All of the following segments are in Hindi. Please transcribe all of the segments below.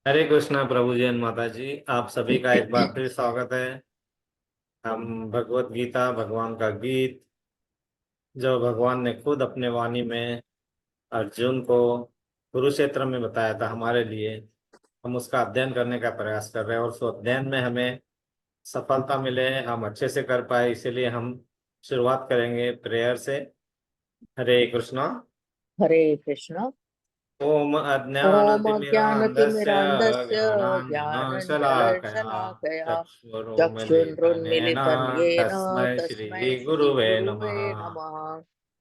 हरे कृष्णा प्रभु जी एंड माता जी, आप सभी का एक बार फिर स्वागत है। हम भगवत गीता भगवान का गीत जो भगवान ने खुद अपने वाणी में अर्जुन को कुरुक्षेत्र में बताया था हमारे लिए, हम उसका अध्ययन करने का प्रयास कर रहे हैं और उस अध्ययन में हमें सफलता मिले, हम अच्छे से कर पाए। इसीलिए हम शुरुआत करेंगे प्रेयर से। हरे कृष्णा। हरे कृष्ण। ओम ओम अज्ञानतिमिरान्धस्य अज्ञानतिमिरान्धस्य ज्ञानाञ्जनशलाकया ज्ञानाञ्जनशलाकया चक्षुरुन्मीलितं येन चक्षुरुन्मीलितं तस्मै तस्मै श्रीगुरुवे श्रीगुरुवे नमः। नमः।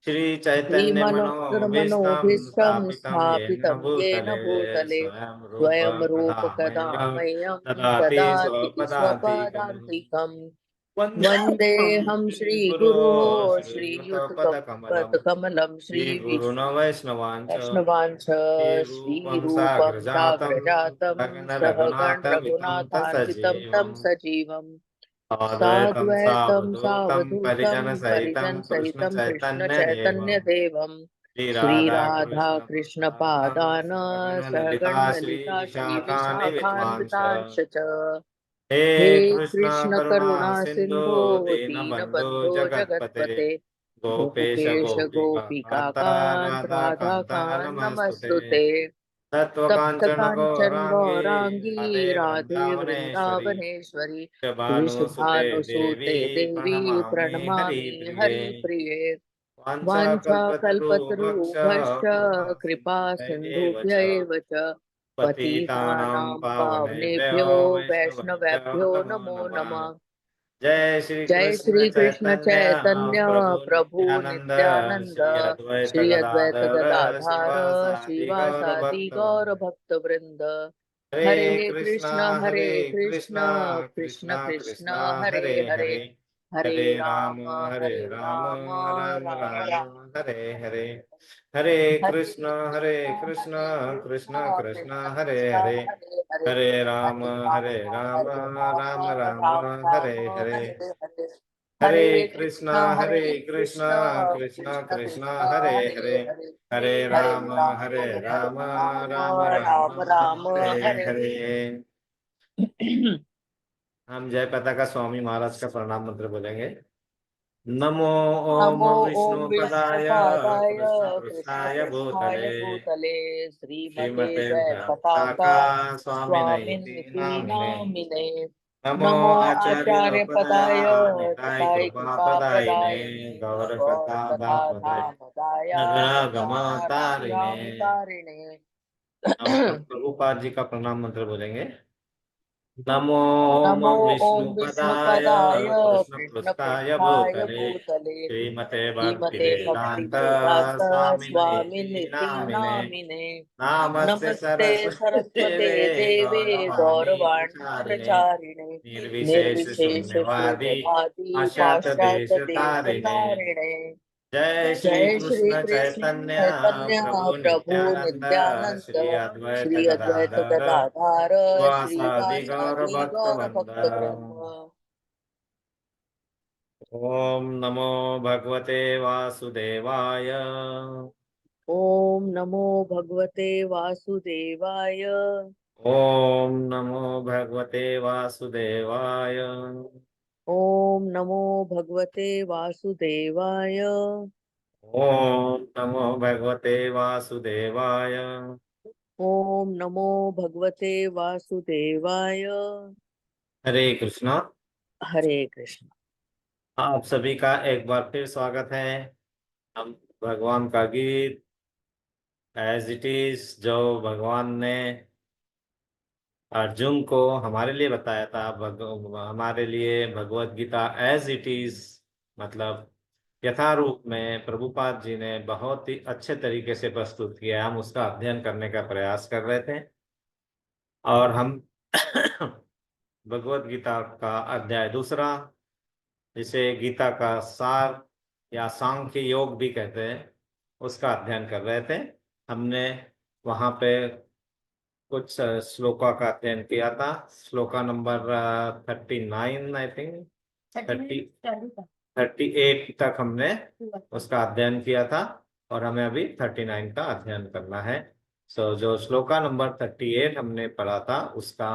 श्रीचैतन्यमनोभीष्टं श्रीमनोभीष्टं स्थापितं येन येन भूतले स्वयं रूप स्वयं रूप कदा कदा मह्यं मह्यं ददाति ददाति स्वपदान्तिकम्। स्वपदान्तिकम्। वन्देऽहं वन्देऽहं श्रीगुरो श्रीगुरोः श्रीयुतपदकमलं श्रीयुतपदकमलं श्रीगुरुणवैष्णवाञ्च वैष्णवांश श्रीरूपं श्रीरूपं साग्रजातं साग्रजातं सहगण सहगण रघुनाथान्वितं तं सजीवम् सजीवम् अद्वैतं साद्वैतं सावधूतं सावधूतं परिजनसहितं परिजनसहितं कृष्णचैतन्यदेवम् कृष्णचैतन्यदेवं श्रीराधाकृष्णपादान् श्रीराधाकृष्णपादान् सहगण ललिता श्रीविशाखान्वितांश्च। श्रीविशाखान्वितांश्च च। हे हे कृष्ण कृष्ण करुणा करुणा सिन्धु सिन्धो दीनबन्धु दीनबन्धो जगत्पते जगत्पते गोपेश गोपेश गोपिका गोपिकान्त राधाकान्त राधाकान्त नमस्तुते। नमस्तुते। तप्त तत्त्वकाञ्चन काञ्चन गौराङ्गी गौराङ्गी राधे राधे वृन्दावनेश्वरी वृन्दावनेश्वरी वृषभानुसुते देवी वृषभानुसुते देवी प्रणमामि प्रणमामि हरिप्रिये। हरिप्रिये। वाञ्छाकल्पतरुभ्यश्च वाञ्छाकल्पतरुभ्यश्च कृपा कृपा सिन्धुभ्य एव सिन्धुभ्य च एव च पतितानां पतितानां पावनेभ्यो पावनेभ्यो वैष्णवेभ्यो वैष्णवेभ्यो नमो नमो नमः। नमः। जय श्री जय कृष्ण श्री कृष्ण चैतन्य चैतन्य प्रभु प्रभु नित्यानंद नित्यानंद श्री अद्वैत श्री अद्वैत गदाधर गदाधार श्रीवासादि गौर श्रीवासादि भक्त गौर भक्त वृंद। हरे हरे कृष्णा कृष्ण हरे हरे कृष्ण कृष्णा कृष्ण कृष्णा कृष्ण कृष्णा हरे हरे हरे। हरे हरे हरे राम राम हरे हरे राम राम राम राम राम। राम हरे हरे। हरे हरे कृष्ण कृष्ण हरे कृष्ण कृष्ण कृष्ण कृष्ण हरे कृष्ण हरे हरे हरे। हरे हरे राम हरे राम राम राम राम हरे राम हरे। हरे हरे। हरे हरे कृष्णा कृष्ण कृष्णा कृष्ण कृष्णा कृष्ण हरे हरे हरे। हरे। हरे हरे राम राम हरे हरे राम राम राम राम राम राम हरे हरे हरे। हरे। हम जय का स्वामी महाराज का प्रणाम मंत्र बोलेंगे। नमो ओम नमो ओम विष्णु पदाय विष्णुपादाय कृष्ण कृष्ण पृष्ठाय पृष्ठाय भूतले भूतले श्रीमते श्रीमते जय भक्ता पताका स्वामिनैति स्वामिनिति नामिने। नामिने। नमो नमो आचार्य आचार्य पदाय पदाय निताय निताय कृपा कृपा पदायिने पदायिने गौर गौर कथा कथा दामोदरे दामोदाय नगरागम तारिणे। नगराणाम तारिणे। अब हम प्रभुपाद जी का प्रणाम मंत्र बोलेंगे। नमो ओम नमो ओम विष्णु पदाय विष्णुपदाय कृष्ण कृष्ण पृष्ठाय पृष्ठाय भूतले भूतले श्रीमते भक्ति श्रीमते भक्ति वेदांत वेदांत स्वामिने स्वामिनिति नामिने। नामिने। नमस्ते नमस्ते सरस्वती सरस्वते देवे देवे गौरवाणी गौरवाणी प्रचारिणे प्रचारिणे निर्विशेष निर्विशेष शून्यवादी शून्यवादी पाश्चात्य देश पाश्चात्य देश तारिणे। तारिणे। जय श्री जय श्री कृष्ण कृष्ण चैतन्य चैतन्य प्रभु प्रभु नित्यानंद नित्यानंद श्री अद्वैत श्री अद्वैत गदाधर गदाधार वासादि गौर श्रीवासादि भक्त गौर वृंद। भक्त वृंद। ओम नमो भगवते वासुदेवाय। ओम नमो भगवते वासुदेवाय। ओम नमो भगवते वासुदेवाय। ओम नमो भगवते वासुदेवाय। ओम नमो भगवते वासुदेवाय। ओम नमो भगवते वासुदेवाय। हरे कृष्णा। हरे कृष्ण। आप सभी का एक बार फिर स्वागत है। हम भगवान का गीत एज इट इज जो भगवान ने अर्जुन को हमारे लिए बताया था, हमारे लिए Bhagavad Gita as it is मतलब यथारूप में प्रभुपाद जी ने बहुत ही अच्छे तरीके से प्रस्तुत किया है। हम उसका अध्ययन करने का प्रयास कर रहे थे और हम भगवत गीता का अध्याय दूसरा, जिसे गीता का सार या सांख्य योग भी कहते हैं, उसका अध्ययन कर रहे थे। हमने वहाँ पे कुछ श्लोका का अध्ययन किया था। श्लोका नंबर 39 आई थिंक 38 तक हमने उसका अध्ययन किया था और हमें अभी 39 का अध्ययन करना है। जो श्लोका नंबर 38 हमने पढ़ा था उसका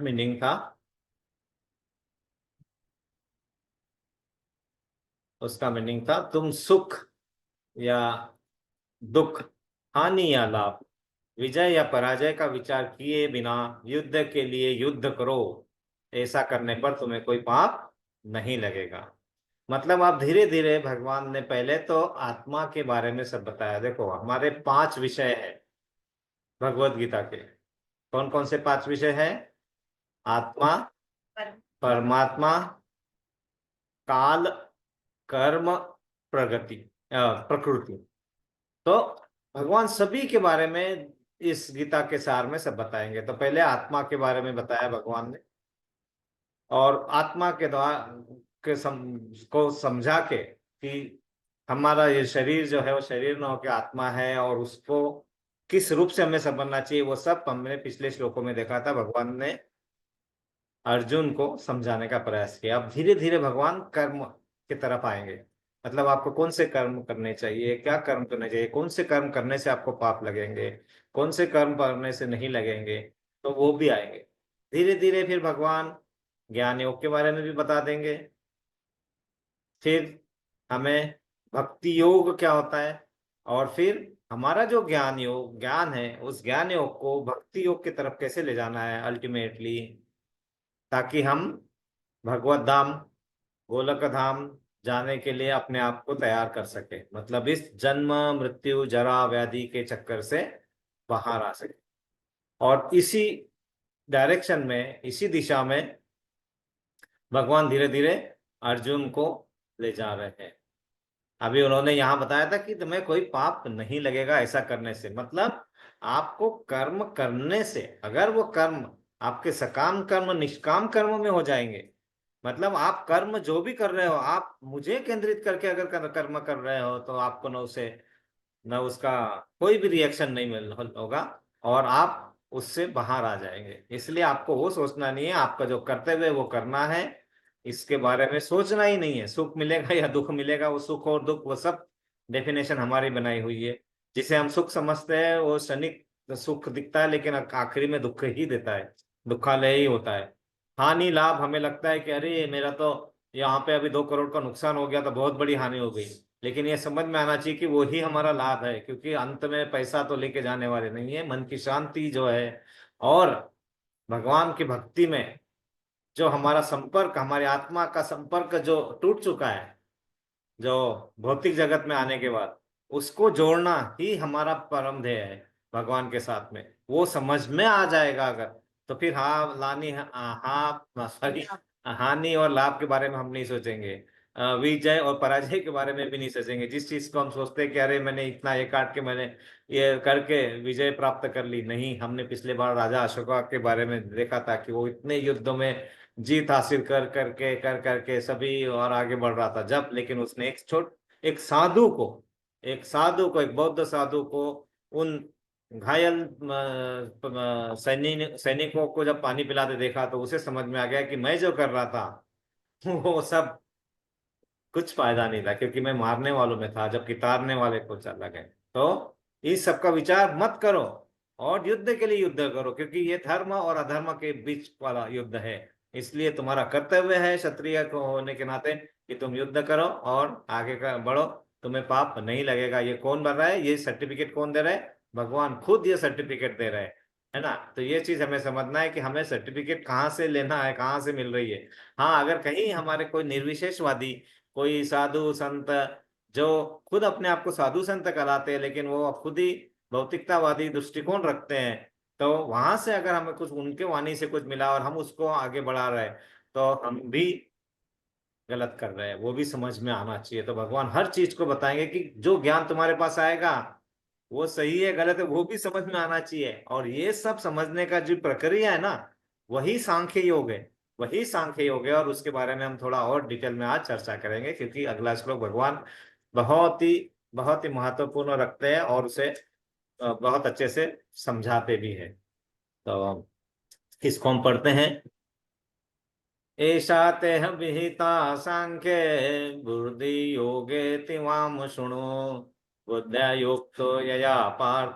मीनिंग था, तुम सुख या दुख, हानि या लाभ, विजय या पराजय का विचार किए बिना युद्ध के लिए युद्ध करो। ऐसा करने पर तुम्हें कोई पाप नहीं लगेगा। मतलब आप धीरे धीरे, भगवान ने पहले तो आत्मा के बारे में सब बताया। देखो हमारे 5 विषय है भगवत गीता के। कौन कौन से 5 विषय है? आत्मा, परमात्मा, काल, कर्म, प्रगति, प्रकृति। तो भगवान सभी के बारे में इस गीता के सार में सब बताएंगे। तो पहले आत्मा के बारे में बताया भगवान ने, और आत्मा के द्वारा को समझा के कि हमारा ये शरीर जो है वो शरीर न होकर आत्मा है, और उसको किस रूप से हमें समझना चाहिए वो सब हमने पिछले श्लोकों में देखा था। भगवान ने अर्जुन को समझाने का प्रयास किया। अब धीरे धीरे भगवान कर्म की तरफ आएंगे। मतलब आपको कौन से कर्म करने चाहिए, क्या कर्म करने चाहिए, कौन से कर्म करने से आपको पाप लगेंगे, कौन से कर्म करने से नहीं लगेंगे, तो वो भी आएंगे धीरे धीरे। फिर भगवान ज्ञान योग के बारे में भी बता देंगे। फिर हमें भक्ति योग क्या होता है, और फिर हमारा जो ज्ञान है उस ज्ञान योग को भक्ति योग की तरफ कैसे ले जाना है अल्टीमेटली, ताकि हम भगवत धाम, गोलक धाम जाने के लिए अपने आप को तैयार कर सके। मतलब इस जन्म मृत्यु जरा व्याधि के चक्कर से बाहर आ सके। और इसी डायरेक्शन में, इसी दिशा में भगवान धीरे धीरे अर्जुन को ले जा रहे हैं। अभी उन्होंने यहाँ बताया था कि तुम्हें कोई पाप नहीं लगेगा ऐसा करने से। मतलब आपको कर्म करने से, अगर वो कर्म आपके सकाम कर्म निष्काम कर्म में हो जाएंगे, मतलब आप कर्म जो भी कर रहे हो, आप मुझे केंद्रित करके अगर कर्म कर रहे हो, तो आपको न उसका कोई भी रिएक्शन नहीं मिल होगा, और आप उससे बाहर आ जाएंगे। इसलिए आपको वो सोचना नहीं है, आपका जो कर्तव्य है वो करना है। इसके बारे में सोचना ही नहीं है, सुख मिलेगा या दुख मिलेगा। वो सुख और दुख वो सब डेफिनेशन हमारी बनाई हुई है। जिसे हम सुख समझते हैं वो क्षणिक सुख दिखता है, लेकिन आखिरी में दुख ही देता है, दुखालय ही होता है। हानि लाभ, हमें लगता है कि अरे मेरा तो यहाँ पे अभी 2 करोड़ का नुकसान हो गया तो बहुत बड़ी हानि हो गई, लेकिन ये समझ में आना चाहिए कि वो ही हमारा लाभ है, क्योंकि अंत में पैसा तो लेके जाने वाले नहीं है। मन की शांति जो है, और भगवान की भक्ति में जो हमारा संपर्क, हमारी आत्मा का संपर्क जो टूट चुका है, जो भौतिक जगत में आने के बाद, उसको जोड़ना ही हमारा परम ध्येय है भगवान के साथ में। वो समझ में आ जाएगा अगर, तो फिर सॉरी, हानि और लाभ के बारे में हम नहीं सोचेंगे, विजय और पराजय के बारे में भी नहीं सोचेंगे। जिस चीज को हम सोचते हैं कि अरे मैंने इतना ये काट के मैंने ये करके विजय प्राप्त कर ली, नहीं। हमने पिछले बार राजा अशोका के बारे में देखा था कि वो इतने युद्धों में जीत हासिल कर करके सभी और आगे बढ़ रहा था जब, लेकिन उसने एक साधु को, एक बौद्ध साधु को, उन घायल सैनिकों को जब पानी पिलाते देखा, तो उसे समझ में आ गया कि मैं जो कर रहा था वो सब कुछ फायदा नहीं था, क्योंकि मैं मारने वालों में था जबकि तारने वाले को चला गए। तो इस सब का विचार मत करो, और युद्ध के लिए युद्ध करो, क्योंकि ये धर्म और अधर्म के बीच वाला युद्ध है। इसलिए तुम्हारा कर्तव्य है क्षत्रिय को होने के नाते कि तुम युद्ध करो और आगे का बढ़ो। तुम्हें पाप नहीं लगेगा। ये कौन बन रहा है, ये सर्टिफिकेट कौन दे रहा है? भगवान खुद ये सर्टिफिकेट दे रहे हैं, है ना। तो ये चीज हमें समझना है कि हमें सर्टिफिकेट कहाँ से लेना है, कहाँ से मिल रही है। हाँ, अगर कहीं हमारे कोई निर्विशेषवादी, कोई साधु संत जो खुद अपने आप को साधु संत कहलाते हैं, लेकिन वो खुद ही भौतिकतावादी दृष्टिकोण रखते हैं, तो वहां से अगर हमें कुछ उनके वाणी से कुछ मिला और हम उसको आगे बढ़ा रहे हैं, तो हम भी गलत कर रहे हैं। वो भी समझ में आना चाहिए। तो भगवान हर चीज को बताएंगे कि जो ज्ञान तुम्हारे पास आएगा वो सही है गलत है वो भी समझ में आना चाहिए। और ये सब समझने का जो प्रक्रिया है ना, वही सांख्य योग है, वही सांख्य योग है। और उसके बारे में हम थोड़ा और डिटेल में आज चर्चा करेंगे, क्योंकि अगला श्लोक भगवान बहुत ही महत्वपूर्ण रखते हैं, और उसे बहुत अच्छे से समझाते भी है। तो इसको हम पढ़ते हैं। एषा तेह विहिता सांख्ये बुद्धि योगे तिवाम शृणु, बुद्ध्या युक्तो यया पार्थ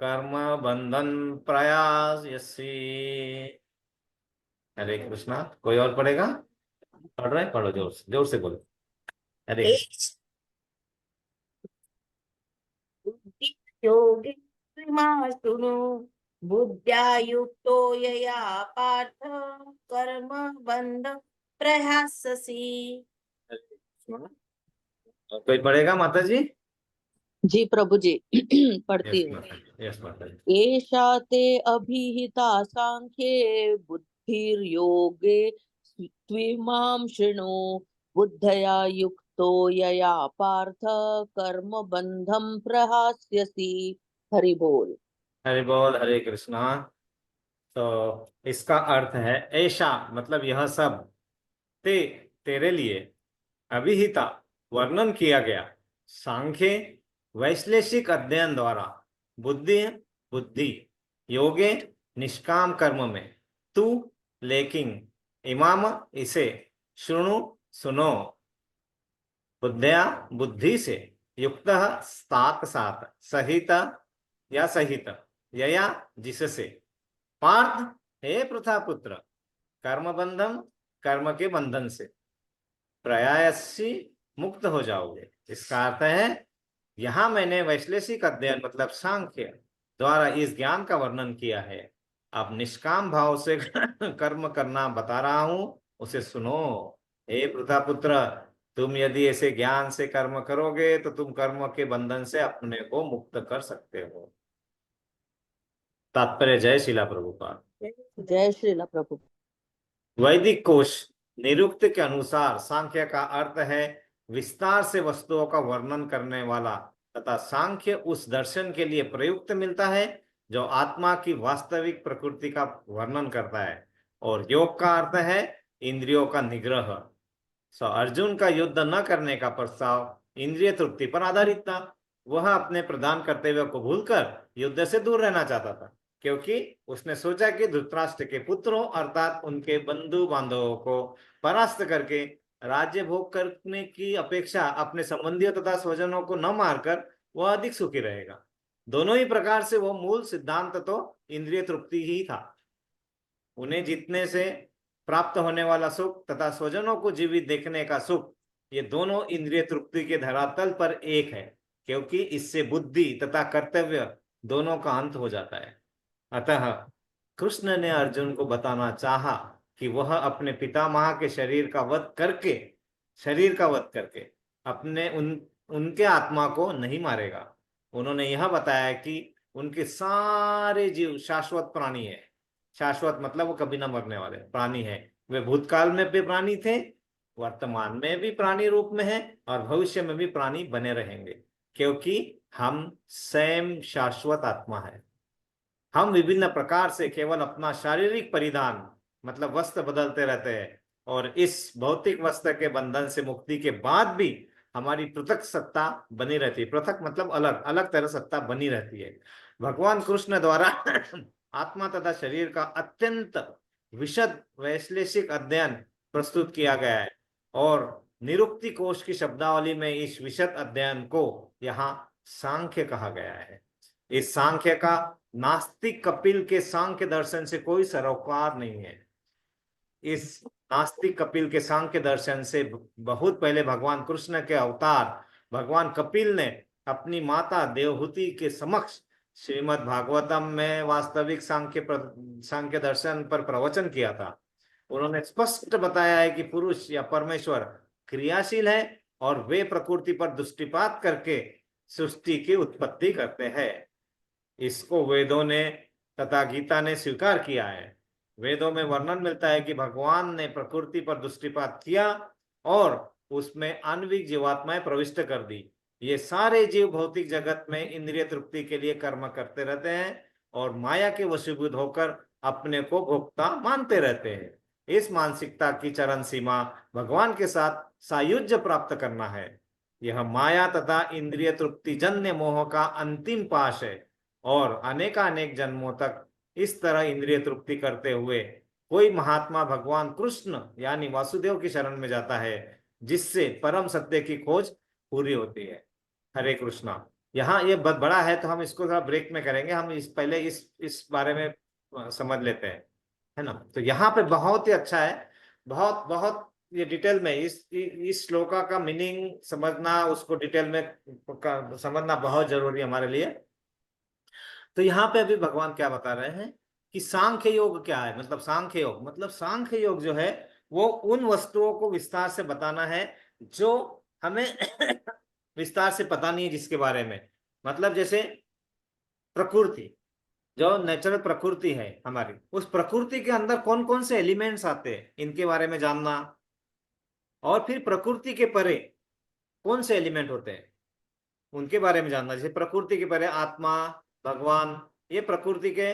कर्म बंधन प्रयास्यसि। हरे कृष्णा। कोई और पढ़ेगा? पढ़ रहे? पढ़ो, जोर से बोलो। हरे कृष्ण। बुद्धि योगे शृणु बुद्ध्या युक्तो यया पार्थ कर्म बंध प्रयाससी। कोई पढ़ेगा माता जी? जी प्रभु जी पढ़ती यस हूँ। माता जी, यस माता जी। एषा ते अभिहिता सांख्ये बुद्धिर्योगे त्विमां शृणु बुद्धया युक्तो यया पार्थ कर्म बंधम प्रहास्यसि। हरि बोल। हरि बोल। हरे कृष्णा। तो इसका अर्थ है ऐसा, मतलब यह सब तेरे लिए अभिहिता, वर्णन किया गया, सांख्य वैश्लेषिक अध्ययन द्वारा, बुद्धि बुद्धि योगे निष्काम कर्म में, तू लेकिन, इमाम इसे, शुणु सुनो, बुद्धया बुद्धि से, युक्त साथ साथ, सहित या सहित, यया जिससे, पार्थ हे पृथा पुत्र, कर्म बंधन कर्म के बंधन से, प्रयासी मुक्त हो जाओगे। इसका अर्थ है यहां मैंने वैश्लेषिक अध्ययन मतलब सांख्य द्वारा इस ज्ञान का वर्णन किया है। अब निष्काम भाव से कर्म करना बता रहा हूं, उसे सुनो। हे पृथा पुत्र, तुम यदि ऐसे ज्ञान से कर्म करोगे तो तुम कर्म के बंधन से अपने को मुक्त कर सकते हो। तात्पर्य जय शिला प्रभुपाद। जय श्रीला प्रभु। वैदिक कोश निरुक्त के अनुसार सांख्य का अर्थ है विस्तार से वस्तुओं का वर्णन करने वाला, तथा सांख्य उस दर्शन के लिए प्रयुक्त मिलता है जो आत्मा की वास्तविक प्रकृति का वर्णन करता है, और योग का अर्थ है इंद्रियों का निग्रह। सो अर्जुन का युद्ध न करने का प्रस्ताव इंद्रिय तृप्ति पर आधारित था। वह अपने प्रदान कर्तव्य को भूलकर युद्ध से दूर रहना चाहता था, क्योंकि उसने सोचा कि धृतराष्ट्र के पुत्रों अर्थात उनके बंधु बांधवों को परास्त करके राज्य भोग करने की अपेक्षा अपने संबंधियों तथा स्वजनों को न मारकर वह अधिक सुखी रहेगा। दोनों ही प्रकार से वह मूल सिद्धांत तो इंद्रिय तृप्ति ही था। उन्हें जीतने से प्राप्त होने वाला सुख तथा स्वजनों को जीवित देखने का सुख, ये दोनों इंद्रिय तृप्ति के धरातल पर एक है, क्योंकि इससे बुद्धि तथा कर्तव्य दोनों का अंत हो जाता है। अतः कृष्ण ने अर्जुन को बताना चाहा कि वह अपने पितामह के शरीर का वध करके अपने उनके आत्मा को नहीं मारेगा। उन्होंने यह बताया कि उनके सारे जीव शाश्वत प्राणी है। शाश्वत मतलब वो कभी ना मरने वाले प्राणी है। वे भूतकाल में भी प्राणी थे, वर्तमान में भी प्राणी रूप में है, और भविष्य में भी प्राणी बने रहेंगे, क्योंकि हम स्वयं शाश्वत आत्मा है। हम विभिन्न प्रकार से केवल अपना शारीरिक परिधान मतलब वस्त्र बदलते रहते हैं, और इस भौतिक वस्त्र के बंधन से मुक्ति के बाद भी हमारी पृथक सत्ता बनी रहती है। पृथक मतलब अलग अलग तरह सत्ता बनी रहती है। भगवान कृष्ण द्वारा आत्मा तथा शरीर का अत्यंत विशद वैश्लेषिक अध्ययन प्रस्तुत किया गया है, और निरुक्ति कोश की शब्दावली में इस विशद अध्ययन को यहाँ सांख्य कहा गया है। इस सांख्य का नास्तिक कपिल के सांख्य दर्शन से कोई सरोकार नहीं है। इस नास्तिक कपिल के सांख्य दर्शन से बहुत पहले भगवान कृष्ण के अवतार भगवान कपिल ने अपनी माता देवहूति के समक्ष श्रीमद् भागवतम में वास्तविक सांख्य दर्शन पर प्रवचन किया था। उन्होंने स्पष्ट बताया है कि पुरुष या परमेश्वर क्रियाशील है, और वे प्रकृति पर दृष्टिपात करके सृष्टि की उत्पत्ति करते हैं। इसको वेदों ने तथा गीता ने स्वीकार किया है। वेदों में वर्णन मिलता है कि भगवान ने प्रकृति पर दृष्टिपात किया और उसमें आणविक जीवात्माएं प्रविष्ट कर दी। ये सारे जीव भौतिक जगत में इंद्रिय तृप्ति के लिए कर्म करते रहते हैं और माया के वशीभूत होकर अपने को भोक्ता मानते रहते हैं। इस मानसिकता की चरम सीमा भगवान के साथ सायुज्य प्राप्त करना है। यह माया तथा इंद्रिय तृप्ति जन्य मोह का अंतिम पाश है, और अनेकानेक जन्मों तक इस तरह इंद्रिय तृप्ति करते हुए कोई महात्मा भगवान कृष्ण यानी वासुदेव की शरण में जाता है, जिससे परम सत्य की खोज पूरी होती है। हरे कृष्णा। यहाँ ये बहुत बड़ा है तो हम इसको थोड़ा ब्रेक में करेंगे, हम इस पहले इस बारे में समझ लेते हैं, है ना। तो यहाँ पे बहुत ही अच्छा है, बहुत बहुत ये डिटेल में इस श्लोका का मीनिंग समझना, उसको डिटेल में समझना बहुत जरूरी है हमारे लिए। तो यहाँ पे अभी भगवान क्या बता रहे हैं कि सांख्य योग क्या है, मतलब सांख्य योग, मतलब सांख्य योग जो है वो उन वस्तुओं को विस्तार से बताना है जो हमें विस्तार से पता नहीं है जिसके बारे में, मतलब जैसे प्रकृति, जो नेचुरल प्रकृति है हमारी, उस प्रकृति के अंदर कौन कौन से एलिमेंट्स आते हैं इनके बारे में जानना, और फिर प्रकृति के परे कौन से एलिमेंट होते हैं उनके बारे में जानना। जैसे प्रकृति के परे आत्मा, भगवान, ये प्रकृति के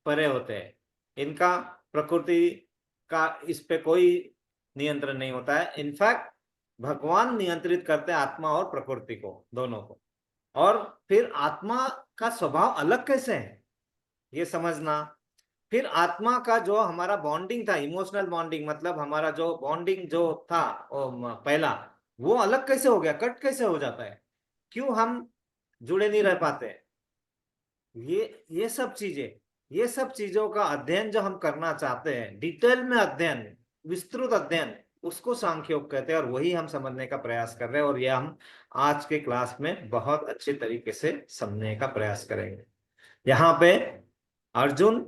परे होते हैं, इनका प्रकृति का इस पे कोई नियंत्रण नहीं होता है। इनफैक्ट भगवान नियंत्रित करते हैं आत्मा और प्रकृति को, दोनों को। और फिर आत्मा का स्वभाव अलग कैसे है ये समझना। फिर आत्मा का जो हमारा बॉन्डिंग था, इमोशनल बॉन्डिंग, मतलब हमारा जो बॉन्डिंग जो था पहला, वो अलग कैसे हो गया, कट कैसे हो जाता है, क्यों हम जुड़े नहीं रह पाते। ये सब चीजें, ये सब चीजों का अध्ययन जो हम करना चाहते हैं, डिटेल में अध्ययन, विस्तृत अध्ययन, उसको सांख्य योग कहते हैं, और वही हम समझने का प्रयास कर रहे हैं, और ये हम आज के क्लास में बहुत अच्छे तरीके से समझने का प्रयास करेंगे। यहाँ पे अर्जुन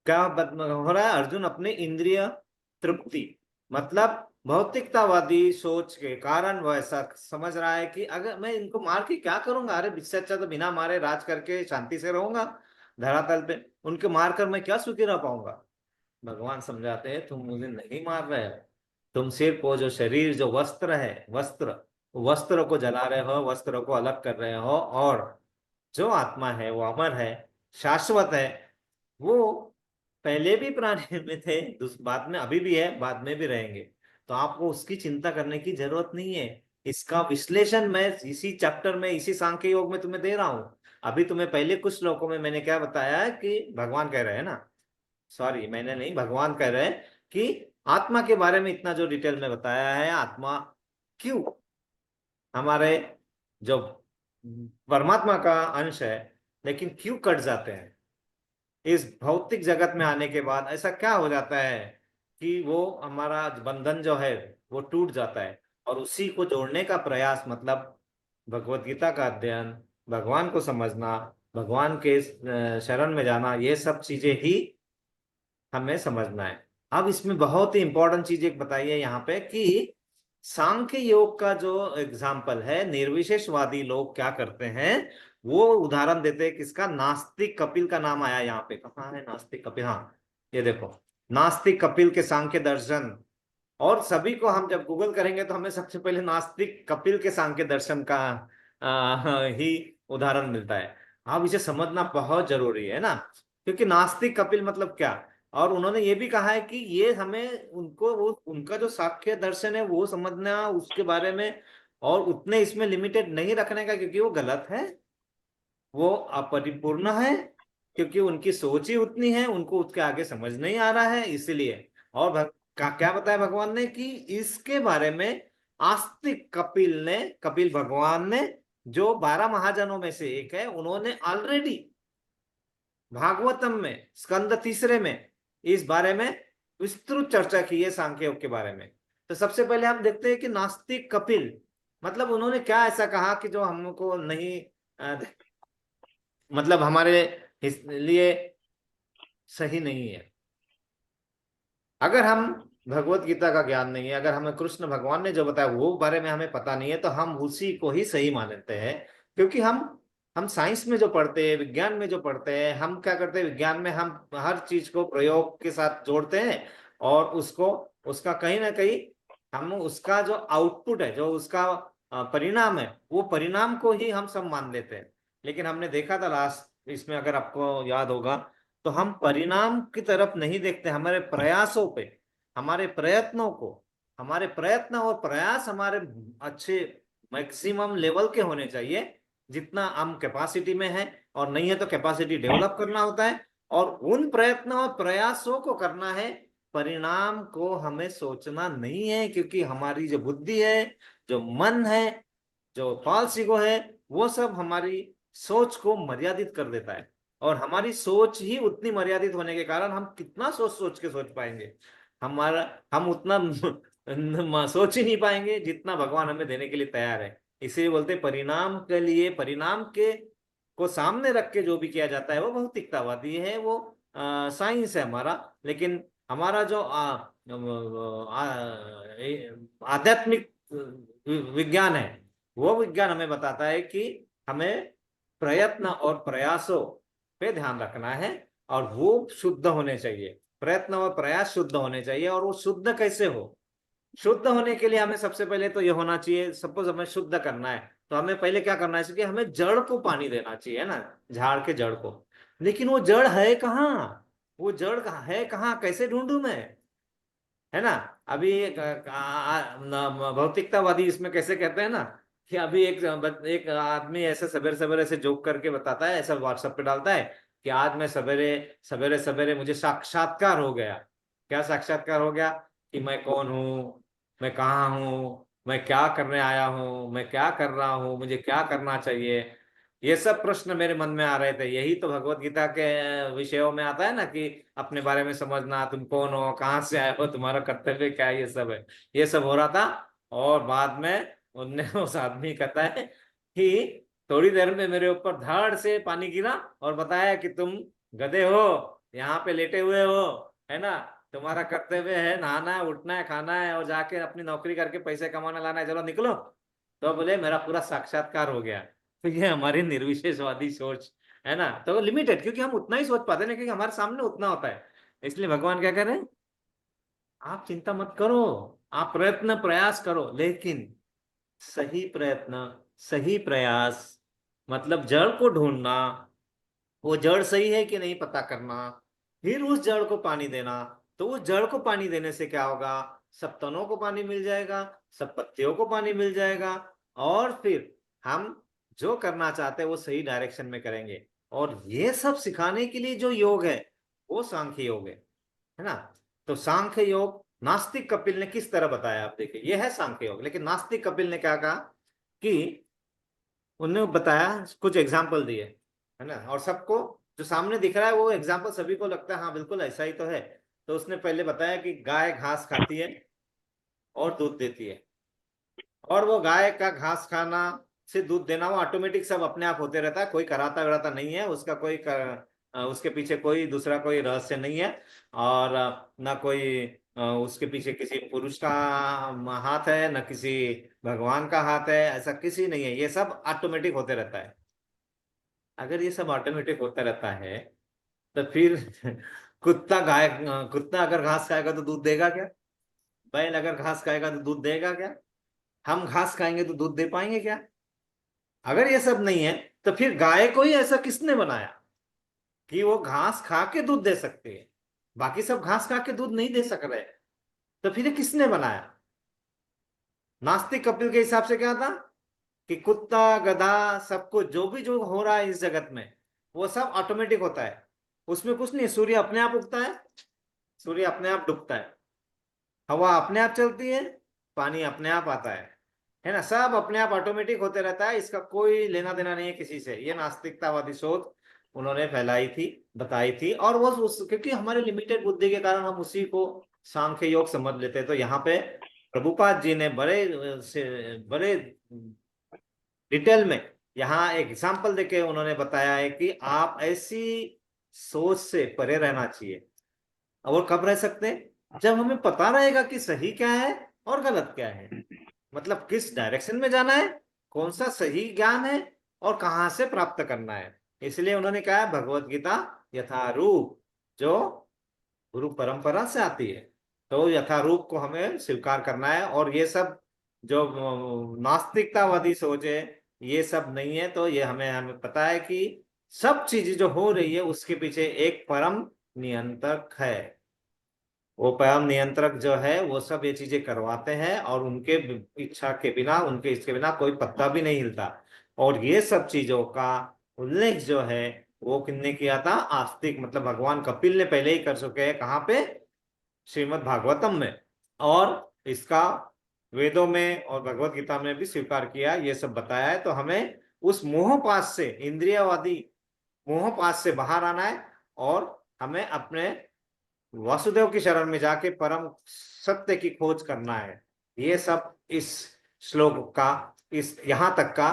क्या हो रहा है, अर्जुन अपने इंद्रिय तृप्ति, मतलब भौतिकतावादी सोच के कारण वह ऐसा समझ रहा है कि अगर मैं इनको मार के क्या करूंगा, अरे इससे अच्छा तो बिना मारे राज करके शांति से रहूंगा धरातल पे, उनके मार कर मैं क्या सुखी रह पाऊंगा। भगवान समझाते हैं तुम मुझे नहीं मार रहे हो, तुम सिर्फ वो जो शरीर, जो वस्त्र है, वस्त्र को जला रहे हो, वस्त्र को अलग कर रहे हो, और जो आत्मा है वो अमर है, शाश्वत है, वो पहले भी प्राणी में थे, बाद में अभी भी है, बाद में भी रहेंगे, तो आपको उसकी चिंता करने की जरूरत नहीं है। इसका विश्लेषण मैं इसी चैप्टर में, इसी सांख्य योग में तुम्हें दे रहा हूं। अभी तुम्हें पहले कुछ श्लोकों में मैंने क्या बताया है कि भगवान कह रहे हैं ना, सॉरी मैंने नहीं, भगवान कह रहे हैं कि आत्मा के बारे में इतना जो डिटेल में बताया है, आत्मा क्यों हमारे जो परमात्मा का अंश है, लेकिन क्यों कट जाते हैं इस भौतिक जगत में आने के बाद, ऐसा क्या हो जाता है कि वो हमारा बंधन जो है वो टूट जाता है। और उसी को जोड़ने का प्रयास, मतलब भगवत गीता का अध्ययन, भगवान को समझना, भगवान के शरण में जाना, ये सब चीजें ही हमें समझना है। अब इसमें बहुत ही इंपॉर्टेंट चीज एक बताइए यहाँ पे कि सांख्य योग का जो एग्जाम्पल है, निर्विशेषवादी लोग क्या करते हैं, वो उदाहरण देते हैं किसका, नास्तिक कपिल का नाम आया यहाँ पे, कहाँ है नास्तिक कपिल, हाँ ये देखो, नास्तिक कपिल के सांख्य दर्शन। और सभी को हम जब गूगल करेंगे तो हमें सबसे पहले नास्तिक कपिल के सांख्य दर्शन का ही उदाहरण मिलता है। अब इसे समझना बहुत जरूरी है ना, क्योंकि नास्तिक कपिल मतलब क्या, और उन्होंने ये भी कहा है कि ये हमें उनको वो उनका जो सांख्य दर्शन है वो समझना, उसके बारे में, और उतने इसमें लिमिटेड नहीं रखने का, क्योंकि वो गलत है, वो अपरिपूर्ण है, क्योंकि उनकी सोच ही उतनी है, उनको उसके आगे समझ नहीं आ रहा है, इसलिए। और क्या बताया भगवान ने कि इसके बारे में आस्तिक कपिल ने, कपिल भगवान ने, जो 12 महाजनों में से एक है, उन्होंने ऑलरेडी भागवतम में स्कंद तीसरे में इस बारे में विस्तृत चर्चा की है, सांख्य योग के बारे में। तो सबसे पहले हम देखते हैं कि नास्तिक कपिल, मतलब उन्होंने क्या ऐसा कहा कि जो हमको नहीं मतलब हमारे लिए सही नहीं है। अगर हम भगवत गीता का ज्ञान नहीं है, अगर हमें कृष्ण भगवान ने जो बताया वो बारे में हमें पता नहीं है, तो हम उसी को ही सही मानते हैं। क्योंकि हम साइंस में जो पढ़ते हैं, विज्ञान में जो पढ़ते हैं, हम क्या करते हैं, विज्ञान में हम हर चीज को प्रयोग के साथ जोड़ते हैं, और उसको उसका कहीं ना कहीं हम उसका जो आउटपुट है, जो उसका परिणाम है, वो परिणाम को ही हम सब मान लेते हैं। लेकिन हमने देखा था लास्ट इसमें, अगर आपको याद होगा, तो हम परिणाम की तरफ नहीं देखते, हमारे प्रयासों पे, हमारे प्रयत्नों को, हमारे प्रयत्न और प्रयास हमारे अच्छे मैक्सिमम लेवल के होने चाहिए, जितना हम कैपेसिटी में है, और नहीं है तो कैपेसिटी डेवलप करना होता है, और उन प्रयत्न और प्रयासों को करना है। परिणाम को हमें सोचना नहीं है, क्योंकि हमारी जो बुद्धि है, जो मन है, जो फॉल्स ईगो है, वो सब हमारी सोच को मर्यादित कर देता है। और हमारी सोच ही उतनी मर्यादित होने के कारण हम कितना सोच सोच के सोच पाएंगे, हमारा हम उतना सोच ही नहीं पाएंगे जितना भगवान हमें देने के लिए तैयार है। इसीलिए बोलते परिणाम के लिए, परिणाम के को सामने रख के जो भी किया जाता है वो भौतिकतावादी है, वो साइंस है हमारा। लेकिन हमारा जो आध्यात्मिक विज्ञान है, वो विज्ञान हमें बताता है कि हमें प्रयत्न और प्रयासों पे ध्यान रखना है, और वो शुद्ध होने चाहिए। प्रयत्न और प्रयास शुद्ध होने चाहिए। और वो शुद्ध कैसे हो? शुद्ध होने के लिए हमें सबसे पहले तो ये होना चाहिए, सपोज हमें शुद्ध करना है तो हमें पहले क्या करना है कि हमें जड़ को पानी देना चाहिए, है ना, झाड़ के जड़ को। लेकिन वो जड़ है कहाँ? वो जड़ है कहाँ? कैसे ढूंढूं मैं, है ना? अभी भौतिकतावादी इसमें कैसे कहते हैं ना कि अभी एक आदमी ऐसे सवेरे सवेरे से जोक करके बताता है, ऐसा व्हाट्सएप पे डालता है कि आज मैं सवेरे सवेरे सवेरे मुझे साक्षात्कार हो गया। क्या साक्षात्कार हो गया? कि मैं कौन हूँ, मैं कहाँ हूँ, मैं क्या करने आया हूँ, मैं क्या कर रहा हूँ, मुझे क्या करना चाहिए। ये सब प्रश्न मेरे मन में आ रहे थे। यही तो भगवत गीता के विषयों में आता है ना कि अपने बारे में समझना, तुम कौन हो, कहाँ से आए हो, तुम्हारा कर्तव्य क्या है, ये सब है। ये सब हो रहा था। और बाद में उनने उस आदमी कहता है कि थोड़ी देर में मेरे ऊपर धड़ से पानी गिरा और बताया कि तुम गधे हो, यहाँ पे लेटे हुए हो, है ना, तुम्हारा कर्तव्य है नहाना है, उठना है, खाना है और जाके अपनी नौकरी करके पैसे कमाना लाना है, चलो निकलो। तो बोले मेरा पूरा साक्षात्कार हो गया। तो ये हमारी निर्विशेषवादी सोच है ना, तो लिमिटेड, क्योंकि हम उतना ही सोच पाते हैं ना, क्योंकि हमारे सामने उतना होता है। इसलिए भगवान क्या कह रहे हैं? आप चिंता मत करो, आप प्रयत्न प्रयास करो, लेकिन सही प्रयत्न, सही प्रयास, मतलब जड़ को ढूंढना, वो जड़ सही है कि नहीं पता करना, फिर उस जड़ को पानी देना। तो उस जड़ को पानी देने से क्या होगा? सब तनों को पानी मिल जाएगा, सब पत्तियों को पानी मिल जाएगा, और फिर हम जो करना चाहते हैं वो सही डायरेक्शन में करेंगे। और ये सब सिखाने के लिए जो योग है वो सांख्य योग है ना। तो सांख्य योग नास्तिक कपिल ने किस तरह बताया, आप देखिए, ये है सांख्य योग। लेकिन नास्तिक कपिल ने क्या कहा कि उन्होंने बताया, कुछ एग्जाम्पल दिए, है ना, और सबको जो सामने दिख रहा है वो एग्जाम्पल सभी को लगता है हाँ बिल्कुल ऐसा ही तो है। तो उसने पहले बताया कि गाय घास खाती है और दूध देती है, और वो गाय का घास खाना से दूध देना वो ऑटोमेटिक सब अपने आप होते रहता है, कोई कराता वराता नहीं है उसका, उसके पीछे कोई दूसरा कोई रहस्य नहीं है। और ना कोई उसके पीछे किसी पुरुष का हाथ है, ना किसी भगवान का हाथ है, ऐसा किसी नहीं है, ये सब ऑटोमेटिक होते रहता है। अगर ये सब ऑटोमेटिक होता रहता है तो फिर कुत्ता अगर घास खाएगा तो दूध देगा क्या? बैल अगर घास खाएगा तो दूध देगा क्या? हम घास खाएंगे तो दूध दे पाएंगे क्या? अगर ये सब नहीं है तो फिर गाय को ही ऐसा किसने बनाया कि वो घास खा के दूध दे सकती है, बाकी सब घास खा के दूध नहीं दे सक रहे, तो फिर ये किसने बनाया? नास्तिक कपिल के हिसाब से क्या था कि कुत्ता गधा सब कुछ जो हो रहा है इस जगत में वो सब ऑटोमेटिक होता है, उसमें कुछ नहीं। सूर्य अपने आप उगता है, सूर्य अपने आप डूबता है, हवा अपने आप चलती है, पानी अपने आप आता है ना, सब अपने आप ऑटोमेटिक होते रहता है, इसका कोई लेना देना नहीं है किसी से। ये नास्तिकतावादी सोच उन्होंने फैलाई थी, बताई थी। और वो क्योंकि हमारे लिमिटेड बुद्धि के कारण हम उसी को सांख्य योग समझ लेते हैं। तो यहाँ पे प्रभुपाद जी ने बड़े डिटेल में यहाँ एक एग्जाम्पल देके उन्होंने बताया है कि आप ऐसी सोच से परे रहना चाहिए। और कब रह सकते हैं? जब हमें पता रहेगा कि सही क्या है और गलत क्या है, मतलब किस डायरेक्शन में जाना है, कौन सा सही ज्ञान है और कहाँ से प्राप्त करना है। इसलिए उन्होंने कहा भगवत गीता यथारूप, जो गुरु परंपरा से आती है, तो यथारूप को हमें स्वीकार करना है। और ये सब जो नास्तिकतावादी सोच है, ये सब नहीं है। तो ये हमें हमें पता है कि सब चीजें जो हो रही है उसके पीछे एक परम नियंत्रक है। वो परम नियंत्रक जो है वो सब ये चीजें करवाते हैं, और उनके इच्छा के बिना, उनके इसके बिना कोई पत्ता भी नहीं हिलता। और ये सब चीजों का उल्लेख जो है वो किसने किया था? आस्तिक मतलब भगवान कपिल ने पहले ही कर चुके हैं। कहाँ पे? श्रीमद् भागवतम में। और इसका वेदों में और भगवत गीता में भी स्वीकार किया, ये सब बताया है। तो हमें उस मोहपाश से, इंद्रियवादी मोहपाश से बाहर आना है और हमें अपने वासुदेव की शरण में जाके परम सत्य की खोज करना है। ये सब इस श्लोक का, इस यहाँ तक का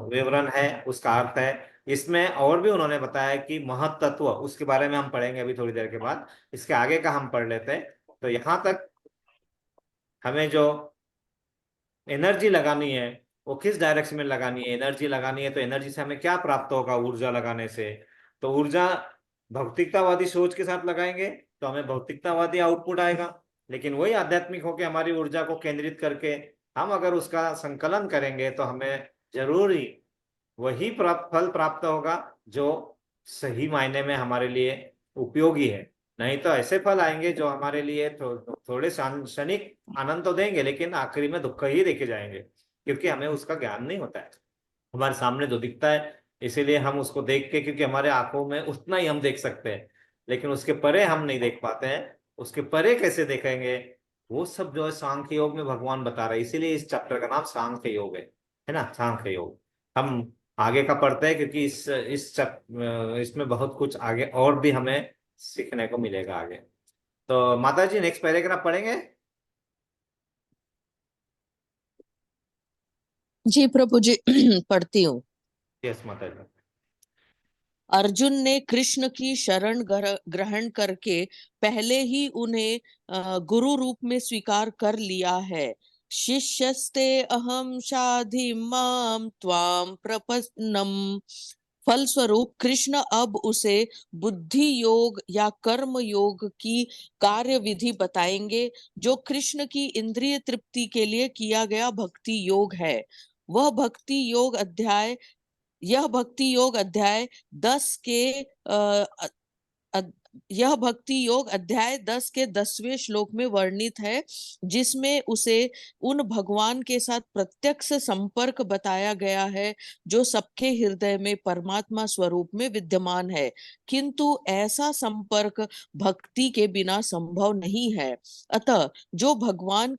विवरण है, उसका अर्थ है। इसमें और भी उन्होंने बताया कि महत्त्व, उसके बारे में हम पढ़ेंगे अभी थोड़ी देर के बाद। इसके आगे का हम पढ़ लेते हैं। तो यहाँ तक हमें जो एनर्जी लगानी है वो किस डायरेक्शन में लगानी है, एनर्जी लगानी है तो एनर्जी से हमें क्या प्राप्त होगा ऊर्जा लगाने से। तो ऊर्जा भौतिकतावादी सोच के साथ लगाएंगे तो हमें भौतिकतावादी आउटपुट आएगा, लेकिन वही आध्यात्मिक होकर हमारी ऊर्जा को केंद्रित करके हम अगर उसका संकलन करेंगे तो हमें जरूर ही वही फल प्राप्त होगा जो सही मायने में हमारे लिए उपयोगी है। नहीं तो ऐसे फल आएंगे जो हमारे लिए थोड़े क्षणिक आनंद तो देंगे, लेकिन आखिरी में दुख ही देखे जाएंगे, क्योंकि हमें उसका ज्ञान नहीं होता है। हमारे सामने जो दिखता है इसीलिए हम उसको देख के, क्योंकि हमारे आंखों में उतना ही हम देख सकते हैं, लेकिन उसके परे हम नहीं देख पाते हैं। उसके परे कैसे देखेंगे, वो सब जो है सांख्य योग में भगवान बता रहे हैं। इसीलिए इस चैप्टर का नाम सांख्य योग है ना, सांख्य योग। हम आगे का पढ़ते हैं, क्योंकि इसमें बहुत कुछ आगे और भी हमें सीखने को मिलेगा आगे। तो माता जी नेक्स्ट पैराग्राफ पढ़ेंगे। जी प्रभु जी पढ़ती हूँ। यस माता जी। अर्जुन ने कृष्ण की शरण ग्रहण करके पहले ही उन्हें गुरु रूप में स्वीकार कर लिया है। शिष्यस्ते अहम शाधि माम त्वाम प्रपन्नम। फलस्वरूप कृष्ण अब उसे बुद्धि योग या कर्म योग की कार्य विधि बताएंगे, जो कृष्ण की इंद्रिय तृप्ति के लिए किया गया भक्ति योग है। वह भक्ति योग अध्याय यह भक्ति योग अध्याय 10 के यह भक्ति योग अध्याय 10 के 10वें श्लोक में वर्णित है, जिसमें उसे उन भगवान के साथ प्रत्यक्ष संपर्क बताया गया है जो सबके हृदय में परमात्मा स्वरूप में विद्यमान है। किंतु ऐसा संपर्क भक्ति के बिना संभव नहीं है। अतः जो भगवान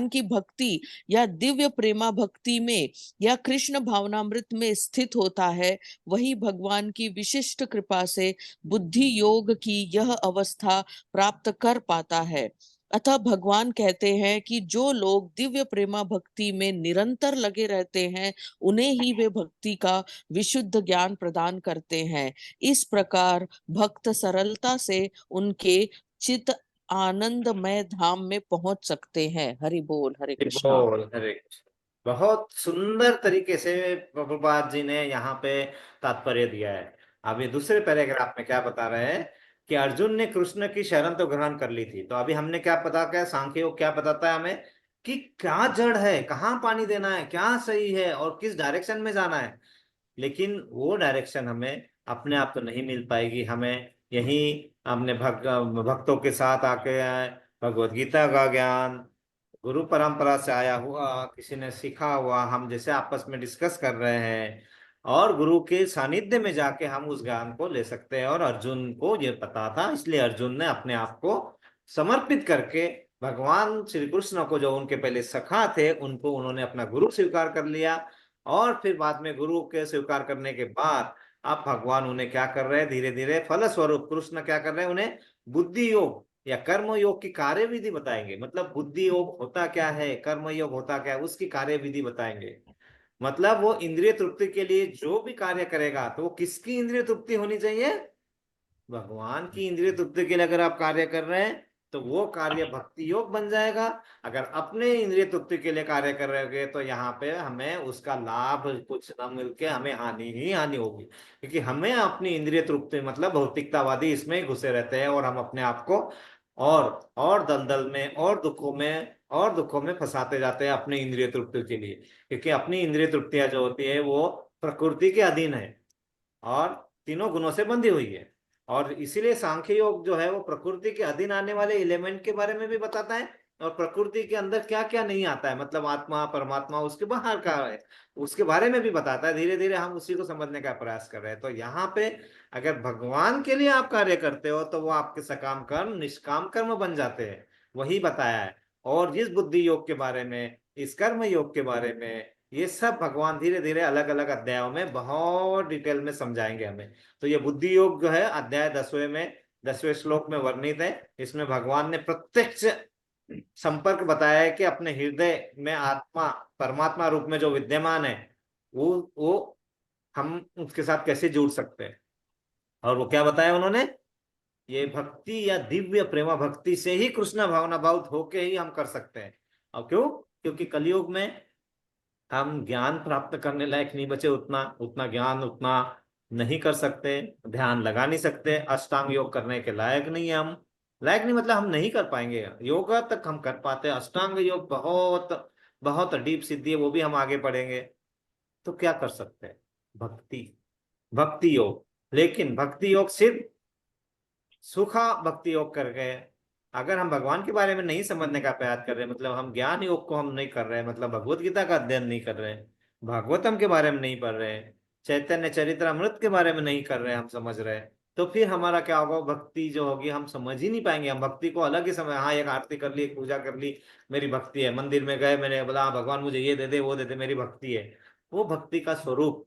की भक्ति या दिव्य प्रेमा भक्ति में या कृष्ण भावनामृत में स्थित होता है, वही भगवान की विशिष्ट कृपा से बुद्धि योग की यह अवस्था प्राप्त कर पाता है। अतः भगवान कहते हैं कि जो लोग दिव्य प्रेमा भक्ति में निरंतर लगे रहते हैं, उन्हें ही वे भक्ति का विशुद्ध ज्ञान प्रदान करते हैं। इस प्रकार भक्त सरलता से उनके चित आनंदमय धाम में पहुंच सकते हैं। हरि बोल, हरे कृष्णा। बोल हरे कृष्ण। बहुत सुंदर तरीके से प्रभुपाद जी ने यहाँ पे तात्पर्य दिया है। अब ये दूसरे पैराग्राफ में क्या बता रहे हैं कि अर्जुन ने कृष्ण की शरण तो ग्रहण कर ली थी। तो अभी हमने क्या पता, क्या सांख्य योग क्या बताता है हमें कि क्या जड़ है, कहाँ पानी देना है, क्या सही है और किस डायरेक्शन में जाना है। लेकिन वो डायरेक्शन हमें अपने आप तो नहीं मिल पाएगी। हमें यही अपने भक्तों के साथ आके भगवत गीता का ज्ञान, गुरु परंपरा से आया हुआ, किसी ने सीखा हुआ, हम जैसे आपस में डिस्कस कर रहे हैं, और गुरु के सानिध्य में जाके हम उस ज्ञान को ले सकते हैं। और अर्जुन को ये पता था, इसलिए अर्जुन ने अपने आप को समर्पित करके भगवान श्री कृष्ण को, जो उनके पहले सखा थे, उनको उन्होंने अपना गुरु स्वीकार कर लिया। और फिर बाद में गुरु के स्वीकार करने के बाद अब भगवान उन्हें क्या कर रहे हैं, धीरे धीरे फलस्वरूप कृष्ण क्या कर रहे हैं, उन्हें बुद्धि योग या कर्म योग की कार्य विधि बताएंगे। मतलब बुद्धि योग होता क्या है, कर्म योग होता क्या है, उसकी कार्य विधि बताएंगे। मतलब वो इंद्रिय तृप्ति के लिए जो भी कार्य करेगा, तो वो किसकी इंद्रिय तृप्ति होनी चाहिए, भगवान की इंद्रिय तृप्ति के लिए अगर आप कार्य कर रहे हैं तो वो कार्य भक्ति योग बन जाएगा। अगर अपने इंद्रिय तृप्ति के लिए कार्य कर रहे होंगे तो यहाँ पे हमें उसका लाभ कुछ न मिलके हमें हानि ही हानि होगी, क्योंकि हमें अपनी इंद्रिय तृप्ति, मतलब भौतिकतावादी इसमें ही घुसे रहते हैं और हम अपने आप को और दलदल में और दुखों में फंसाते जाते हैं अपनी इंद्रिय तृप्ति के लिए। क्योंकि अपनी इंद्रिय तृप्तियां जो होती है वो प्रकृति के अधीन है और तीनों गुणों से बंधी हुई है। और इसीलिए सांख्य योग जो है वो प्रकृति के अधीन आने वाले एलिमेंट के बारे में भी बताता है, और प्रकृति के अंदर क्या क्या नहीं आता है, मतलब आत्मा परमात्मा उसके बाहर का है, उसके बारे में भी बताता है। धीरे धीरे हम उसी को समझने का प्रयास कर रहे हैं। तो यहाँ पे अगर भगवान के लिए आप कार्य करते हो तो वो आपके सकाम कर्म निष्काम कर्म बन जाते हैं, वही बताया है। और जिस बुद्धि योग के बारे में इस कर्म योग के बारे में, ये सब भगवान धीरे धीरे अलग अलग अध्यायों में बहुत डिटेल में समझाएंगे हमें। तो ये बुद्धि योग जो है अध्याय 10वें में 10वें श्लोक में वर्णित है। इसमें भगवान ने प्रत्यक्ष संपर्क बताया है कि अपने हृदय में आत्मा परमात्मा रूप में जो विद्यमान है वो हम उसके साथ कैसे जुड़ सकते हैं। और वो क्या बताया उन्होंने, ये भक्ति या दिव्य प्रेमा भक्ति से ही कृष्ण भावना भाव होके ही हम कर सकते हैं। और क्यों? क्योंकि कलयुग में हम ज्ञान प्राप्त करने लायक नहीं बचे, उतना उतना ज्ञान उतना नहीं कर सकते, ध्यान लगा नहीं सकते, अष्टांग योग करने के लायक नहीं है हम। लायक नहीं मतलब हम नहीं कर पाएंगे, योगा तक हम कर पाते हैं, अष्टांग योग बहुत बहुत डीप सिद्धि है, वो भी हम आगे पढ़ेंगे। तो क्या कर सकते हैं? भक्ति, भक्ति योग। लेकिन भक्ति योग सिर्फ सुखा भक्ति योग कर गए। अगर हम भगवान के बारे में नहीं समझने का प्रयास कर रहे, मतलब हम ज्ञान योग को हम नहीं कर रहे, मतलब भगवत गीता का अध्ययन नहीं कर रहे, भागवतम के बारे में नहीं पढ़ रहे, चैतन्य चरितमृत के बारे में नहीं कर रहे, हम समझ रहे, तो फिर हमारा क्या होगा? भक्ति जो होगी हम समझ ही नहीं पाएंगे। हम भक्ति को अलग ही समय, हाँ एक आरती कर ली, एक पूजा कर ली, मेरी भक्ति है। मंदिर में गए, मैंने बोला हाँ भगवान मुझे ये दे दे वो दे दे, मेरी भक्ति है। वो भक्ति का स्वरूप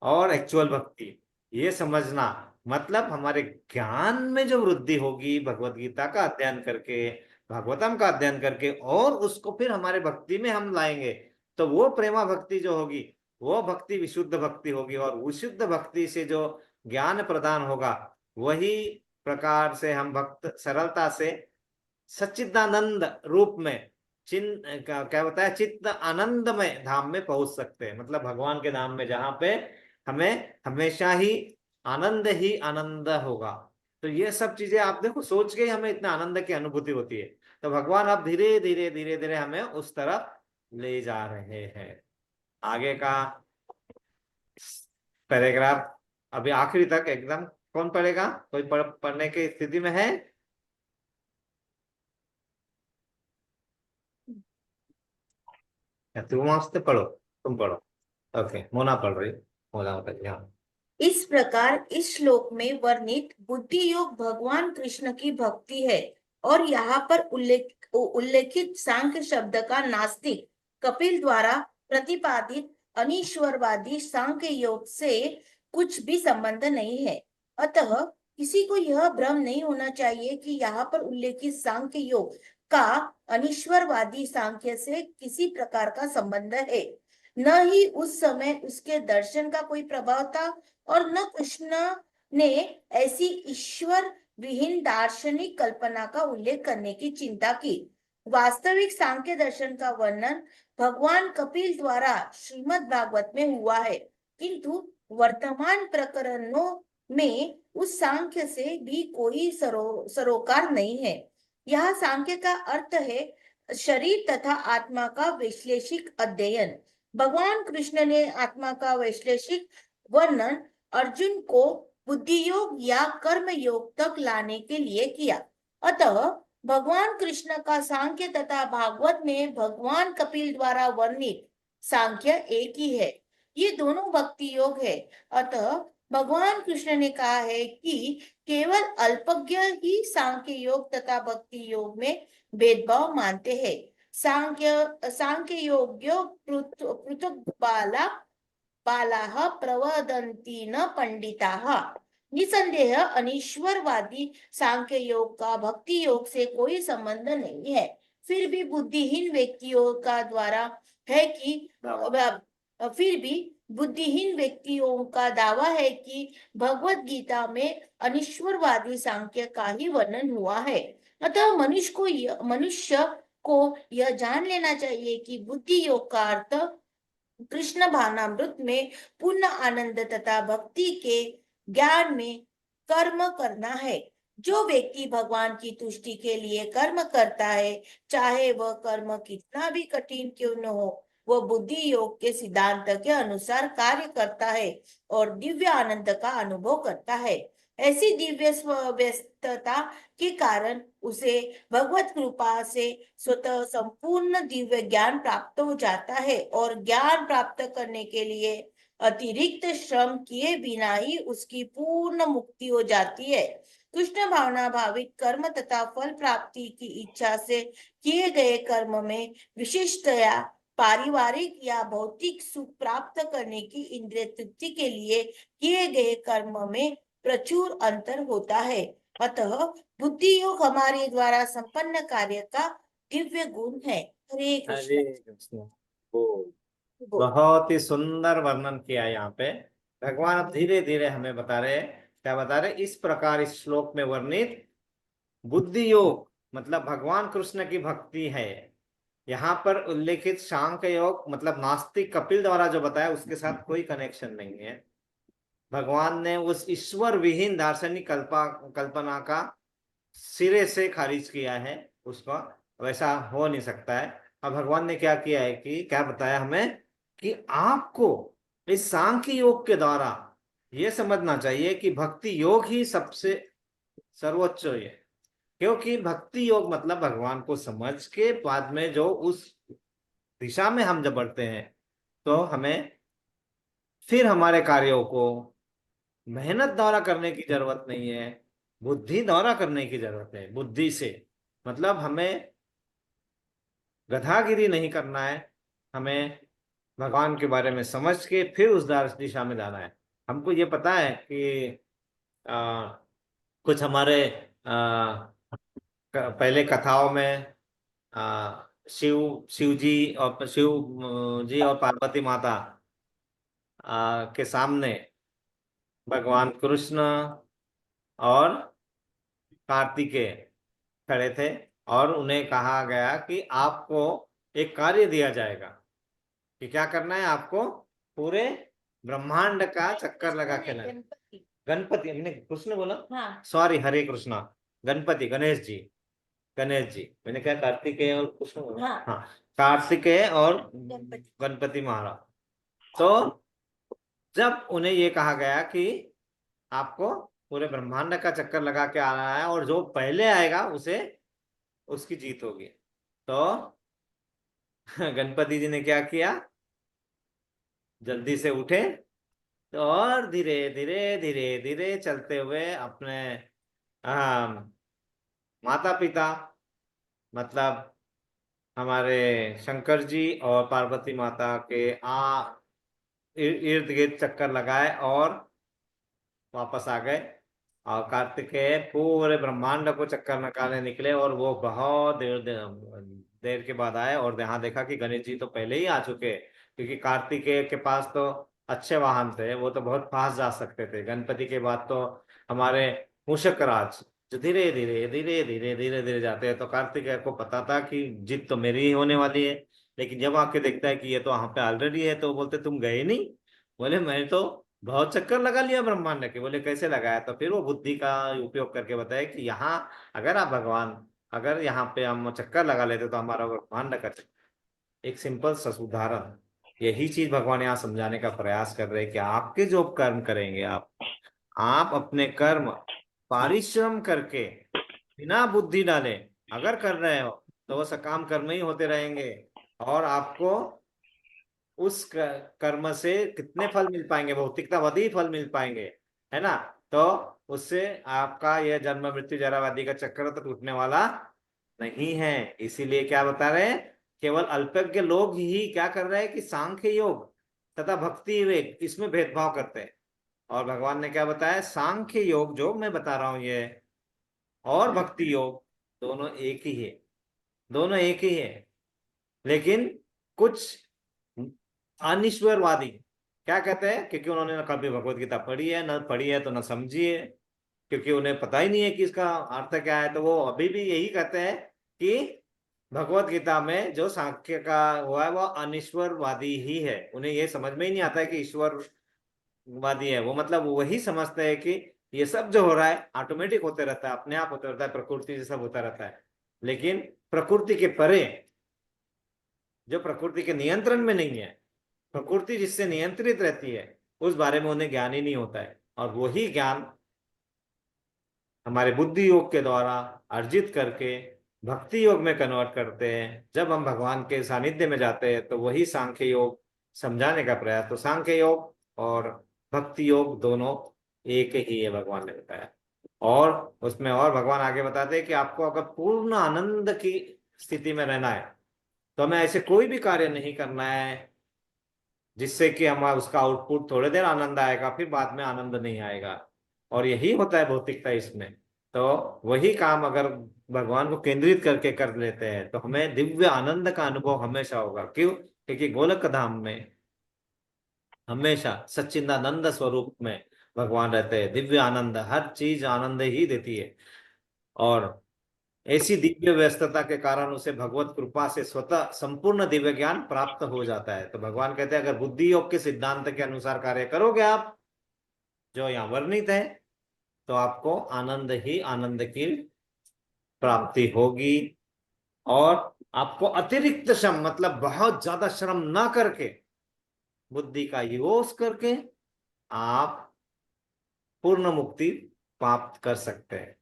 और एक्चुअल भक्ति ये समझना, मतलब हमारे ज्ञान में जो वृद्धि होगी भगवत गीता का अध्ययन करके, भागवतम का अध्ययन करके, और उसको फिर हमारे भक्ति में हम लाएंगे, तो वो प्रेमा भक्ति जो होगी वो भक्ति विशुद्ध भक्ति होगी। और विशुद्ध भक्ति से जो ज्ञान प्रदान होगा, वही प्रकार से हम भक्त सरलता से सच्चिदानंद रूप में क्या बताया, चित्त आनंदमय धाम में पहुंच सकते हैं। मतलब भगवान के धाम में, जहां पे हमें हमेशा ही आनंद होगा। तो ये सब चीजें आप देखो, सोच के ही हमें इतना आनंद की अनुभूति होती है। तो भगवान अब धीरे धीरे धीरे धीरे हमें उस तरफ ले जा रहे हैं। आगे का पैराग्राफ अभी आखिरी तक एकदम, कौन पढ़ेगा? कोई पढ़ने की स्थिति में है? या तुम वास्ते पढ़ो, तुम पढ़ो। ओके, मोना पढ़ रही, मोना बताइए। हाँ, इस प्रकार इस श्लोक में वर्णित बुद्धि योग भगवान कृष्ण की भक्ति है। और यहाँ पर उल्लेखित सांख्य शब्द का नास्तिक कपिल द्वारा प्रतिपादित अनीश्वरवादी सांख्य योग से कुछ भी संबंध नहीं है। अतः किसी को यह भ्रम नहीं होना चाहिए कि यहाँ पर उल्लेखित सांख्य योग का अनीश्वरवादी सांख्य से किसी प्रकार का संबंध है। न ही उस समय उसके दर्शन का कोई प्रभाव था, और न कृष्ण ने ऐसी ईश्वर विहीन दार्शनिक कल्पना का उल्लेख करने की चिंता की। वास्तविक सांख्य दर्शन का वर्णन भगवान कपिल द्वारा श्रीमद् भागवत में हुआ है, किंतु वर्तमान प्रकरणों में उस सांख्य से भी कोई सरोकार नहीं है। यह सांख्य का अर्थ है शरीर तथा आत्मा का वैश्लेषिक अध्ययन। भगवान कृष्ण ने आत्मा का वैश्लेषिक वर्णन अर्जुन को बुद्धि योग या कर्म योग तक लाने के लिए किया। अतः भगवान कृष्ण का सांख्य तथा भागवत में भगवान कपिल द्वारा वर्णित सांख्य एक ही है। ये दोनों भक्ति योग है। अतः भगवान कृष्ण ने कहा है कि केवल अल्पज्ञ ही सांख्य योग तथा भक्ति योग में भेदभाव मानते हैं। सांख्य योग्यो पृथुक बालाः प्रवदन्ति न पंडिताः। निसंदेह अनीश्वरवादी सांख्य योग का भक्ति योग से कोई संबंध नहीं है। फिर भी बुद्धिहीन व्यक्तियों का द्वारा है कि दावा है कि भगवत गीता में अनीश्वरवादी सांख्य का ही वर्णन हुआ है। अतः मनुष्य को यह जान लेना चाहिए कि बुद्धि योग का अर्थ कृष्ण भावनामृत में पूर्ण आनंद तथा भक्ति के ज्ञान में कर्म करना है। जो व्यक्ति भगवान की तुष्टि के लिए कर्म करता है, चाहे वह कर्म कितना भी कठिन क्यों न हो, वह बुद्धि योग के सिद्धांत के अनुसार कार्य करता है और दिव्य आनंद का अनुभव करता है। ऐसी दिव्य व्यस्तता के कारण उसे भगवत कृपा से स्वतः संपूर्ण दिव्य ज्ञान प्राप्त हो जाता है, और ज्ञान प्राप्त करने के लिए अतिरिक्त श्रम किए बिना ही उसकी पूर्ण मुक्ति हो जाती है। कृष्ण भावना भावित कर्म तथा फल प्राप्ति की इच्छा से किए गए कर्म में विशिष्टया पारिवारिक या भौतिक सुख प्राप्त करने की इंद्रिय तृप्ति के लिए किए गए कर्म में प्रचुर अंतर होता है। अतः बुद्धि योग हमारे द्वारा संपन्न कार्य का दिव्य गुण है। हरे कृष्ण। हरे कृष्ण। बोल। बोल। बहुत ही सुंदर वर्णन किया यहाँ पे। भगवान अब धीरे धीरे हमें बता रहे हैं, क्या बता रहे? इस प्रकार इस श्लोक में वर्णित बुद्धि योग मतलब भगवान कृष्ण की भक्ति है। यहाँ पर उल्लेखित सांख्य योग मतलब नास्तिक कपिल द्वारा जो बताया उसके साथ कोई कनेक्शन नहीं है। भगवान ने उस ईश्वर विहीन दार्शनिक कल्पना का सिरे से खारिज किया है, उसका वैसा हो नहीं सकता है। अब भगवान ने क्या किया है कि क्या बताया हमें कि आपको इस सांख्य योग के द्वारा ये समझना चाहिए कि भक्ति योग ही सबसे सर्वोच्च है। क्योंकि भक्ति योग मतलब भगवान को समझ के बाद में जो उस दिशा में हम जब बढ़ते हैं तो हमें फिर हमारे कार्यों को मेहनत द्वारा करने की जरूरत नहीं है, बुद्धि द्वारा करने की जरूरत है। बुद्धि से मतलब हमें गधागिरी नहीं करना है, हमें भगवान के बारे में समझ के फिर उस दिशा में जाना है। हमको ये पता है कि आ, कुछ हमारे पहले कथाओं में शिव जी और जी और पार्वती माता के सामने भगवान कृष्ण और कार्तिकेय खड़े थे और उन्हें कहा गया कि आपको एक कार्य दिया जाएगा कि क्या करना है आपको, पूरे ब्रह्मांड का चक्कर लगा के लाना। गणपति। गणपति, हमने कृष्ण बोला, हाँ। सॉरी, हरे कृष्णा। गणपति, गणेश जी, गणेश जी, मैंने क्या कार्तिकेय और कृष्ण बोला? हाँ। हाँ, कार्तिकेय और गणपति। गणपति महाराज। तो जब उन्हें ये कहा गया कि आपको पूरे ब्रह्मांड का चक्कर लगा के आना है और जो पहले आएगा उसे उसकी जीत होगी, तो गणपति जी ने क्या किया, जल्दी से उठे और धीरे धीरे धीरे धीरे चलते हुए अपने माता पिता मतलब हमारे शंकर जी और पार्वती माता के इर्द गिर्द चक्कर लगाए और वापस आ गए। और कार्तिकेय पूरे ब्रह्मांड को चक्कर लगाने निकले और वो बहुत देर के बाद आए और यहाँ देखा कि गणेश जी तो पहले ही आ चुके, क्योंकि कार्तिकेय के पास तो अच्छे वाहन थे, वो तो बहुत फास्ट जा सकते थे। गणपति के बाद तो हमारे मूषक राज जो धीरे धीरे धीरे धीरे धीरे धीरे जाते हैं, तो कार्तिकेय को पता था कि जीत तो मेरी ही होने वाली है। लेकिन जब आके देखता है कि ये तो वहां पे ऑलरेडी है, तो बोलते तुम गए नहीं? बोले मैं तो बहुत चक्कर लगा लिया ब्रह्मांड के। बोले कैसे लगाया? तो फिर वो बुद्धि का उपयोग करके बताया कि यहाँ अगर आप भगवान, अगर यहाँ पे हम चक्कर लगा लेते तो हमारा ब्रह्मांड का चक्कर। एक सिंपल सा उदाहरण, यही चीज भगवान यहाँ समझाने का प्रयास कर रहे हैं कि आपके जो कर्म करेंगे, आप अपने कर्म परिश्रम करके बिना बुद्धि डाले अगर कर रहे हो तो वो सकाम कर्म ही होते रहेंगे और आपको उस कर्म से कितने फल मिल पाएंगे? भौतिकतावादी फल मिल पाएंगे, है ना? तो उससे आपका यह जन्म मृत्यु जरा व्याधि का चक्र तो टूटने वाला नहीं है। इसीलिए क्या बता रहे हैं, केवल अल्पज्ञ लोग ही क्या कर रहे हैं कि सांख्य योग तथा भक्ति विवेक इसमें भेदभाव करते हैं। और भगवान ने क्या बताया, सांख्य योग जो मैं बता रहा हूं ये और भक्ति योग दोनों एक ही है, दोनों एक ही है। लेकिन कुछ अनिश्वरवादी क्या कहते हैं, क्योंकि उन्होंने न कभी भगवत गीता पढ़ी है, न पढ़ी है तो न समझी है, क्योंकि उन्हें पता ही नहीं है कि इसका अर्थ क्या है, तो वो अभी भी यही कहते हैं कि भगवत गीता में जो सांख्य का हुआ है वो अनिश्वरवादी ही है। उन्हें ये समझ में ही नहीं आता है कि ईश्वरवादी है। वो मतलब वही समझते हैं कि ये सब जो हो रहा है ऑटोमेटिक होते रहता है, अपने आप होते रहता है, प्रकृति से सब होता रहता है। लेकिन प्रकृति के परे, जो प्रकृति के नियंत्रण में नहीं है, प्रकृति जिससे नियंत्रित रहती है, उस बारे में उन्हें ज्ञान ही नहीं होता है। और वही ज्ञान हमारे बुद्धि योग के द्वारा अर्जित करके भक्ति योग में कन्वर्ट करते हैं। जब हम भगवान के सानिध्य में जाते हैं तो वही सांख्य योग समझाने का प्रयास। तो सांख्य योग और भक्ति योग दोनों एक ही है, भगवान ने बताया। और उसमें और भगवान आगे बताते हैं कि आपको अगर पूर्ण आनंद की स्थिति में रहना है तो हमें ऐसे कोई भी कार्य नहीं करना है जिससे कि हमारा उसका आउटपुट थोड़ी देर आनंद आएगा फिर बाद में आनंद नहीं आएगा। और यही होता है भौतिकता इसमें। तो वही काम अगर भगवान को केंद्रित करके कर लेते हैं तो हमें दिव्य आनंद का अनुभव हमेशा होगा। क्यों? क्योंकि गोलक धाम में हमेशा सच्चिदानंद स्वरूप में भगवान रहते हैं। दिव्य आनंद, हर चीज आनंद ही देती है। और ऐसी दिव्य व्यस्तता के कारण उसे भगवत कृपा से स्वतः संपूर्ण दिव्य ज्ञान प्राप्त हो जाता है। तो भगवान कहते हैं अगर बुद्धि योग के सिद्धांत के अनुसार कार्य करोगे आप, जो यहाँ वर्णित है, तो आपको आनंद ही आनंद की प्राप्ति होगी। और आपको अतिरिक्त श्रम, मतलब बहुत ज्यादा श्रम ना करके, बुद्धि का यूज करके आप पूर्ण मुक्ति प्राप्त कर सकते हैं।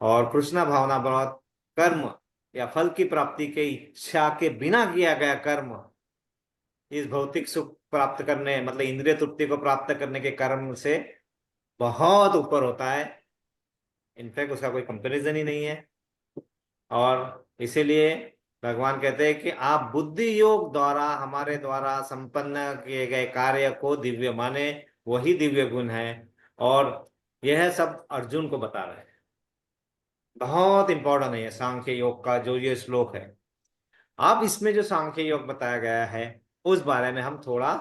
और कृष्णा भावना बहुत कर्म या फल की प्राप्ति के इच्छा के बिना किया गया कर्म इस भौतिक सुख प्राप्त करने, मतलब इंद्रिय तृप्ति को प्राप्त करने के कर्म से बहुत ऊपर होता है। इनफैक्ट उसका कोई कंपैरिजन ही नहीं है। और इसीलिए भगवान कहते हैं कि आप बुद्धि योग द्वारा, हमारे द्वारा संपन्न किए गए कार्य को दिव्य माने, वही दिव्य गुण है। और यह सब अर्जुन को बता रहे हैं। बहुत इंपॉर्टेंट है ये सांख्य योग का जो ये श्लोक है। अब इसमें जो सांख्य योग बताया गया है उस बारे में हम थोड़ा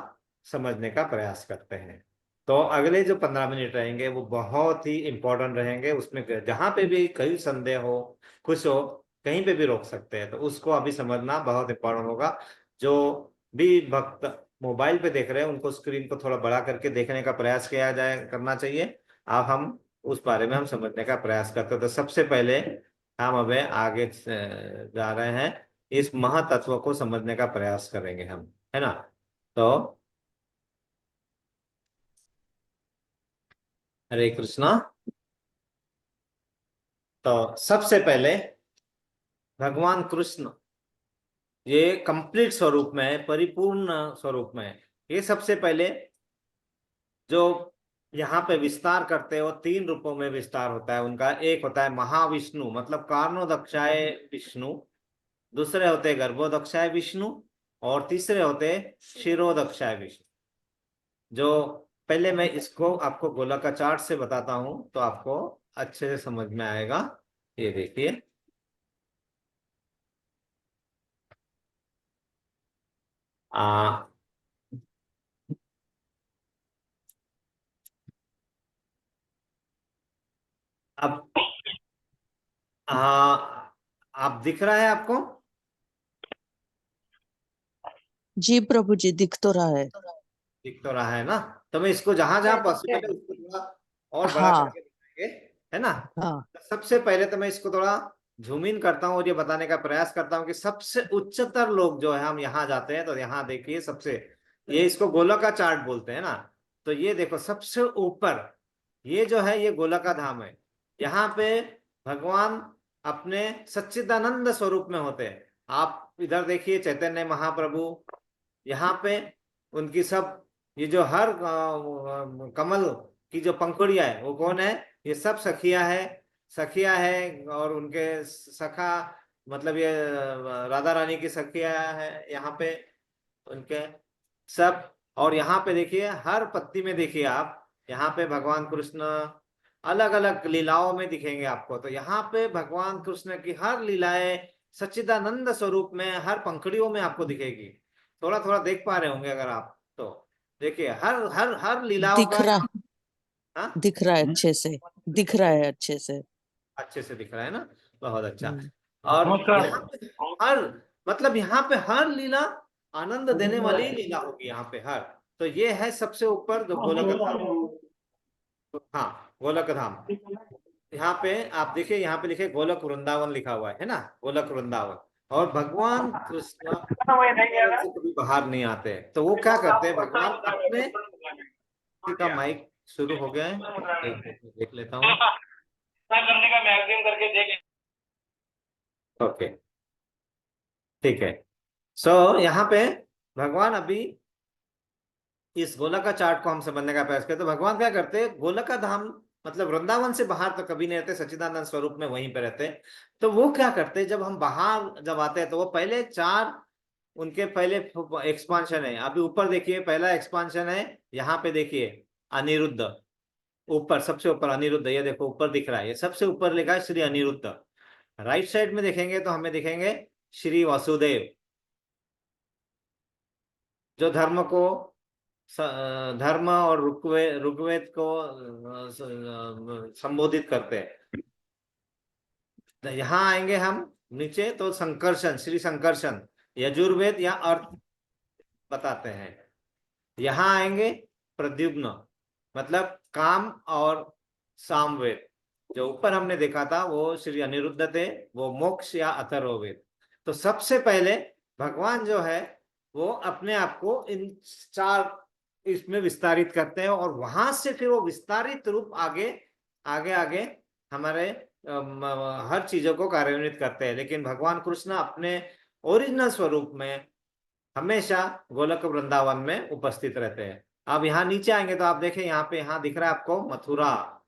समझने का प्रयास करते हैं। तो अगले जो 15 मिनट रहेंगे वो बहुत ही इंपॉर्टेंट रहेंगे। उसमें जहां पे भी कहीं संदेह हो, कुछ हो, कहीं पे भी रोक सकते हैं। तो उसको अभी समझना बहुत इंपॉर्टेंट होगा। जो भी भक्त मोबाइल पे देख रहे हैं उनको स्क्रीन को थोड़ा बड़ा करके देखने का प्रयास किया जाए, करना चाहिए। अब हम उस बारे में हम समझने का प्रयास करते हैं। तो सबसे पहले हम अभी आगे जा रहे हैं, इस महातत्व को समझने का प्रयास करेंगे हम, है ना। तो हरे कृष्णा। तो सबसे पहले भगवान कृष्ण ये कंप्लीट स्वरूप में है, परिपूर्ण स्वरूप में है। ये सबसे पहले जो यहाँ पे विस्तार करते हैं वो 3 रूपों में विस्तार होता है उनका। एक होता है महाविष्णु, मतलब कारणोदक्षाय विष्णु। दूसरे होते हैं गर्भोदक्षाय विष्णु। और तीसरे होते हैं क्षीरोदक्षाय विष्णु। जो पहले मैं इसको आपको गोलाकार से बताता हूं तो आपको अच्छे से समझ में आएगा। ये देखिए, आ अब आ, आप दिख रहा है आपको? जी प्रभु जी, दिख तो रहा है। दिख तो रहा है ना। तो मैं इसको जहां जहां पॉसिबल है उसको थोड़ा और बड़ा हाँ करके दिखाएंगे, है ना। हाँ। सबसे पहले तो मैं इसको थोड़ा जूम इन करता हूँ और ये बताने का प्रयास करता हूँ कि सबसे उच्चतर लोग जो है, हम यहाँ जाते हैं तो यहाँ देखिए सबसे, ये इसको गोलका चार्ट बोलते हैं ना। तो ये देखो सबसे ऊपर ये जो है ये गोलका धाम है। यहाँ पे भगवान अपने सच्चिदानंद स्वरूप में होते हैं। आप इधर देखिए चैतन्य महाप्रभु, यहाँ पे उनकी सब, ये जो हर कमल की जो पंखुड़ियां है वो कौन है? ये सब सखिया है, सखिया है। और उनके सखा, मतलब ये राधा रानी की सखिया है यहाँ पे उनके सब। और यहाँ पे देखिए हर पत्ती में देखिए आप, यहाँ पे भगवान कृष्ण अलग अलग लीलाओं में दिखेंगे आपको। तो यहाँ पे भगवान कृष्ण की हर लीलाएं सच्चिदानंद स्वरूप में हर पंखुड़ियों में आपको दिखेगी। थोड़ा थोड़ा देख पा रहे होंगे अगर आप तो। देखिए हर हर हर लीलाओं दिख का। रहा हाँ, दिख रहा है अच्छे से। दिख रहा है अच्छे से। अच्छे से दिख रहा है ना, बहुत अच्छा। हम्म। और यहाँ पे हर, मतलब यहाँ पे हर लीला आनंद देने वाली लीला होगी यहाँ पे हर। तो ये है सबसे ऊपर जो गोलक धाम। हाँ, गोलक धाम। यहाँ पे आप देखिए, यहाँ पे लिखे गोलक वृंदावन लिखा हुआ है ना, गोलक वृंदावन। और भगवान कृष्ण वृंदावन से कभी बाहर नहीं आते। तो वो क्या करते हैं, भगवान अपने, किसी का माइक शुरू हो गया है, एक मिनट में देख लेता हूँ। ओके, ठीक है। सो यहाँ पे भगवान अभी इस गोलक का चार्ट को हम समझने का प्रयास करें तो भगवान क्या करते हैं, गोलक का धाम मतलब वृंदावन से बाहर तो कभी नहीं रहते, सच्चिदानंद स्वरूप में वहीं पे रहते हैं। तो वो क्या करते हैं, जब हम बाहर जब आते हैं तो वो पहले चार उनके पहले एक्सपांशन है। अभी ऊपर देखिए, पहला एक्सपांशन है, यहाँ पे देखिए अनिरुद्ध, ऊपर सबसे ऊपर अनिरुद्ध, ये देखो ऊपर दिख रहा है, ये सबसे ऊपर लिखा है श्री अनिरुद्ध। राइट साइड में देखेंगे तो हमें दिखेंगे श्री वासुदेव, जो धर्म और ऋग्वेद को संबोधित करते हैं। तो यहाँ आएंगे हम नीचे तो संकर्षण, श्री संकर्षण यजुर्वेद या अर्थ बताते हैं। यहाँ आएंगे प्रद्युम्न, मतलब काम और सामवेद। जो ऊपर हमने देखा था वो श्री अनिरुद्ध थे, वो मोक्ष या अथर्ववेद। तो सबसे पहले भगवान जो है वो अपने आप को इन चार इसमें विस्तारित करते हैं, और वहां से फिर वो विस्तारित रूप आगे आगे आगे हमारे हर चीजों को कार्यान्वित करते हैं। लेकिन भगवान कृष्ण अपने ओरिजिनल स्वरूप में हमेशा गोलक वृंदावन में उपस्थित रहते हैं। अब यहाँ नीचे आएंगे तो आप देखें, यहाँ दिख रहा है आपको मथुरा,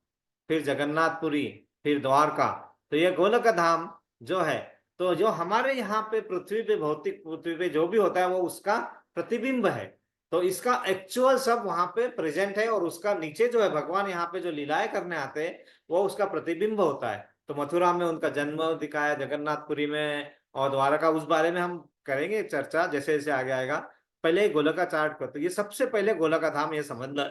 फिर जगन्नाथपुरी, फिर द्वारका। तो ये गोलक धाम जो है, तो जो हमारे यहाँ पे पृथ्वी पे, भौतिक पृथ्वी पे जो भी होता है वो उसका प्रतिबिंब है। तो इसका एक्चुअल सब वहां पे प्रेजेंट है, और उसका नीचे जो है भगवान यहाँ पे जो लीलाएं करने आते हैं वो उसका प्रतिबिंब होता है। तो मथुरा में उनका जन्म दिखाया, जगन्नाथपुरी में, और द्वारका, उस बारे में हम करेंगे चर्चा जैसे जैसे आगे आएगा। पहले गोलक का चार्ट को, तो ये सबसे पहले गोलक का धाम ये समझना।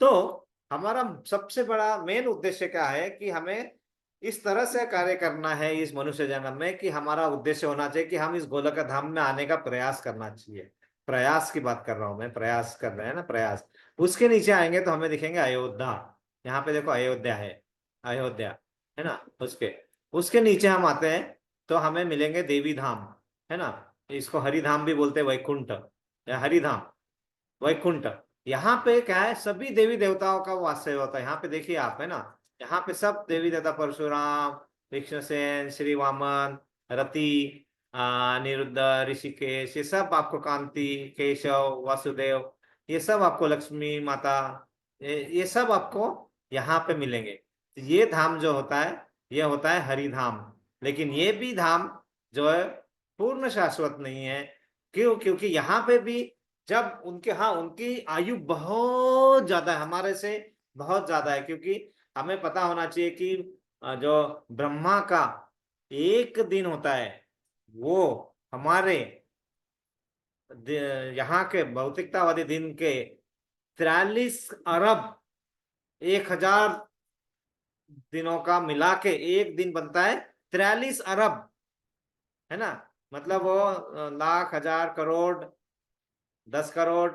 तो हमारा सबसे बड़ा मेन उद्देश्य क्या है कि हमें इस तरह से कार्य करना है इस मनुष्य जन्म में, कि हमारा उद्देश्य होना चाहिए कि हम इस गोलक धाम में आने का प्रयास करना चाहिए। प्रयास की बात कर रहा हूं मैं, प्रयास कर रहे हैं ना, प्रयास। उसके नीचे आएंगे तो हमें दिखेंगे अयोध्या। यहाँ पे देखो अयोध्या है, अयोध्या है ना। उसके उसके नीचे हम आते हैं तो हमें मिलेंगे देवी धाम, है ना। इसको हरिधाम भी बोलते हैं, वैकुंठ या हरिधाम, वैकुंठ। यहाँ पे क्या है, सभी देवी देवताओं का वास होता है। यहाँ पे देखिए आप, है ना, यहाँ पे सब देवी देवता, परशुराम, विष्णुसेन, श्री वामन, रति, निरुद्ध, ऋषिकेश, ये सब आपको, कांति, केशव, वासुदेव, ये सब आपको, लक्ष्मी माता, ये सब आपको यहाँ पे मिलेंगे। ये धाम जो होता है ये होता है हरिधाम। लेकिन ये भी धाम जो है पूर्ण शाश्वत नहीं है। क्यों? क्योंकि यहाँ पे भी जब उनके, हाँ, उनकी आयु बहुत ज्यादा है, हमारे से बहुत ज्यादा है। क्योंकि हमें पता होना चाहिए कि जो ब्रह्मा का एक दिन होता है वो हमारे यहाँ के भौतिकतावादी दिन के 43 अरब 1000 दिनों का मिला के एक दिन बनता है 43 अरब, है ना। मतलब वो लाख, हजार, करोड़, 10 करोड़,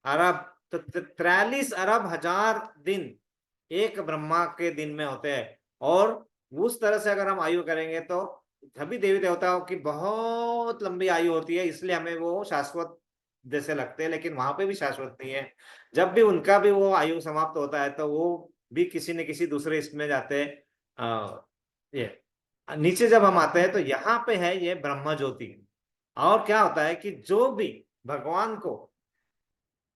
अरब, तो 43 अरब हजार दिन एक ब्रह्मा के दिन में होते हैं। और उस तरह से अगर हम आयु करेंगे तो सभी देवी देवताओं की बहुत लंबी आयु होती है, इसलिए हमें वो शाश्वत जैसे लगते हैं। लेकिन वहां पे भी शाश्वत नहीं है। जब भी उनका भी वो आयु समाप्त होता है तो वो भी किसी न किसी दूसरे इसमें जाते हैं। ये नीचे जब हम आते हैं तो यहाँ पे है ये ब्रह्म ज्योति। और क्या होता है कि जो भी भगवान को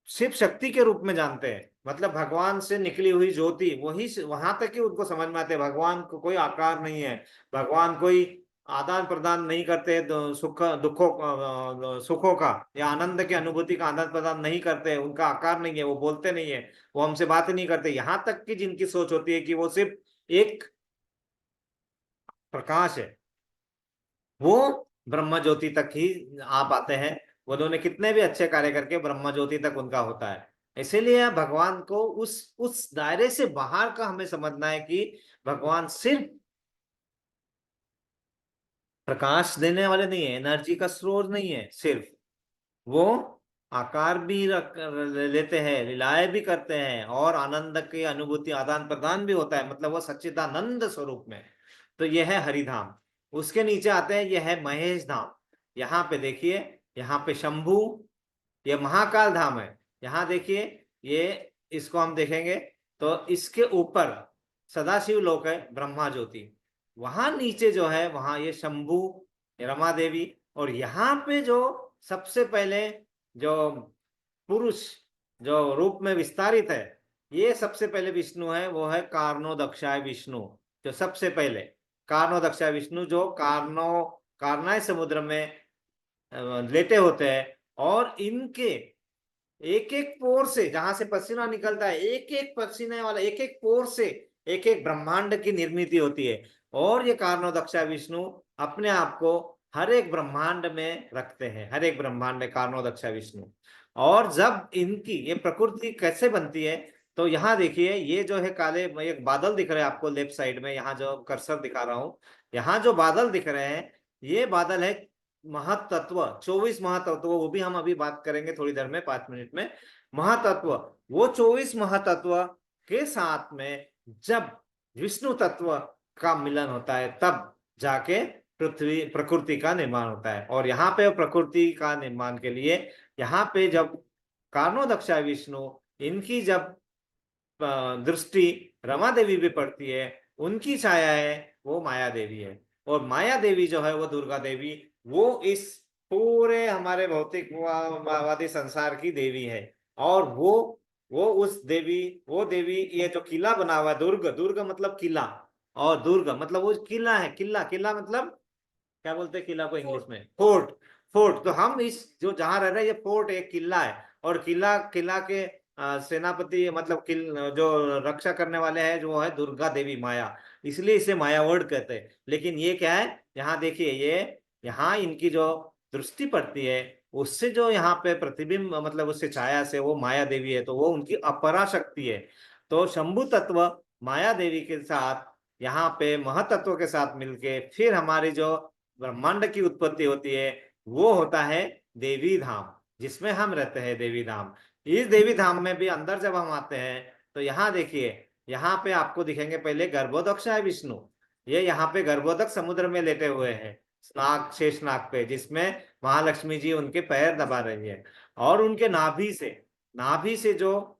शिव शक्ति के रूप में जानते हैं, मतलब भगवान से निकली हुई ज्योति, वही वहां तक ही उनको समझ में आते हैं। भगवान को कोई आकार नहीं है, भगवान कोई आदान प्रदान नहीं करते, सुखों का या आनंद की अनुभूति का आदान प्रदान नहीं करते, उनका आकार नहीं है, वो बोलते नहीं है, वो हमसे बात नहीं करते। यहाँ तक कि जिनकी सोच होती है कि वो सिर्फ एक प्रकाश है, वो ब्रह्म ज्योति तक ही आ पाते हैं। उन्होंने कितने भी अच्छे कार्य करके ब्रह्म ज्योति तक उनका होता है। इसीलिए भगवान को उस दायरे से बाहर का हमें समझना है कि भगवान सिर्फ प्रकाश देने वाले नहीं है, एनर्जी का स्रोत नहीं है सिर्फ, वो आकार भी लेते हैं, लीलाएं भी करते हैं, और आनंद की अनुभूति आदान प्रदान भी होता है, मतलब वो सच्चिदानंद स्वरूप में। तो यह है हरिधाम। उसके नीचे आते हैं, यह है महेश धाम। यहाँ पे देखिए, यहाँ पे शंभु, ये महाकाल धाम है। यहाँ देखिए, ये इसको हम देखेंगे तो इसके ऊपर सदाशिव लोक है, ब्रह्मा ज्योति। वहां नीचे जो है वहां ये शंभु, रमा देवी। और यहाँ पे जो सबसे पहले जो पुरुष जो रूप में विस्तारित है, ये सबसे पहले विष्णु है, वो है कार्णोदक्षाय विष्णु। जो सबसे पहले कार्णोदक्षाय विष्णु जो कारनाय समुद्र में लेटे होते हैं, और इनके एक एक पोर से जहां से पसीना निकलता है, एक एक पसीने वाला एक एक पोर से एक एक ब्रह्मांड की निर्मित होती है। और ये कार्णोदक्षा विष्णु अपने आप को हर एक ब्रह्मांड में रखते हैं, हर एक ब्रह्मांड में कार्णोदक्षा विष्णु। और जब इनकी ये प्रकृति कैसे बनती है, तो यहाँ देखिए, ये जो है काले एक बादल दिख रहे हैं आपको लेफ्ट साइड में, यहाँ जो कर्सर दिखा रहा हूं, यहाँ जो बादल दिख रहे हैं, ये बादल है महातत्व, 24 महातत्व, वो भी हम अभी बात करेंगे थोड़ी देर में, 5 मिनट में। महातत्व, वो 24 महातत्व के साथ में जब विष्णु तत्व का मिलन होता है, तब जाके पृथ्वी प्रकृति का निर्माण होता है। और यहाँ पे प्रकृति का निर्माण के लिए, यहाँ पे जब कार्णोदक्षा विष्णु, इनकी जब दृष्टि रमा देवी भी पड़ती है, उनकी छाया है वो माया देवी है। और माया देवी जो है वो दुर्गा देवी, वो इस पूरे हमारे भौतिकवादी संसार की देवी है। और वो उस देवी, वो देवी, ये जो किला बना हुआ है, दुर्ग मतलब किला, और दुर्ग मतलब वो किला है, किला मतलब क्या बोलते हैं किला को इंग्लिश में? फोर्ट। तो हम इस जो जहां रह रहे हैं, ये फोर्ट एक किला है। और किला के सेनापति मतलब जो रक्षा करने वाले हैं, जो है दुर्गा देवी माया, इसलिए इसे माया वर्ड कहते हैं। लेकिन ये क्या है, यहाँ देखिए, ये यहाँ इनकी जो दृष्टि पड़ती है, उससे जो यहाँ पे प्रतिबिंब मतलब उससे छाया से वो माया देवी है, तो वो उनकी अपरा शक्ति है। तो शंभु तत्व माया देवी के साथ, यहाँ पे महतत्व के साथ मिलके फिर हमारी जो ब्रह्मांड की उत्पत्ति होती है, वो होता है देवी धाम, जिसमें हम रहते हैं, देवी धाम। इस देवी धाम में भी अंदर जब हम आते हैं, तो यहाँ देखिए, यहाँ पे आपको दिखेंगे पहले गर्भोदक्ष है विष्णु। ये यहाँ पे गर्भोदक समुद्र में लेटे हुए हैं, स्नाग, शेषनाग पे, जिसमें महालक्ष्मी जी उनके पैर दबा रही है। और उनके नाभि से जो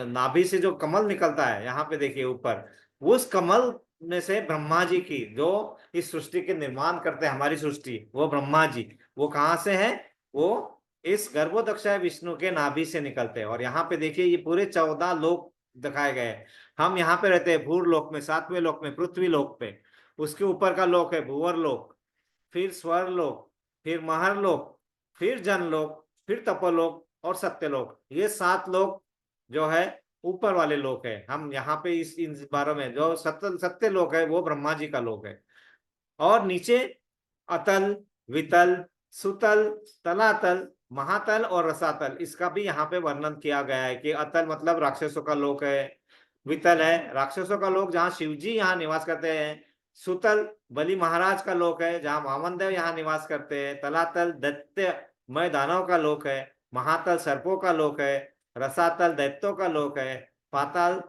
नाभि से जो कमल निकलता है, यहाँ पे देखिए ऊपर, उस कमल में से ब्रह्मा जी की, जो इस सृष्टि के निर्माण करते हैं, हमारी सृष्टि, वो ब्रह्मा जी, वो कहाँ से है? वो इस गर्भोदक्षाय विष्णु के नाभि से निकलते हैं। और यहाँ पे देखिए, ये पूरे 14 लोक दिखाए गए हैं। हम यहाँ पे रहते हैं भूर लोक में, 7वें लोक में, पृथ्वी लोक पे। उसके ऊपर का लोक है भूवर लोक, फिर स्वर लोक, फिर महर लोक, फिर जनलोक, फिर तपोलोक और सत्यलोक। ये 7 लोक जो है ऊपर वाले लोक है। हम यहाँ पे इन बारों में जो सत्य लोक है, वो ब्रह्मा जी का लोक है। और नीचे अतल, वितल, सुतल, तलातल, महातल और रसातल, इसका भी यहाँ पे वर्णन किया गया है कि अतल मतलब राक्षसों का लोक है, वितल है राक्षसों का लोक जहाँ शिव जी यहाँ निवास करते हैं, सुतल बलि महाराज का लोक है जहाँ वामन देव यहाँ निवास करते हैं, तलातल दैत्यमय दानव का लोक है, महातल सर्पों का लोक है, रसातल दैत्यों का लोक है, पाताल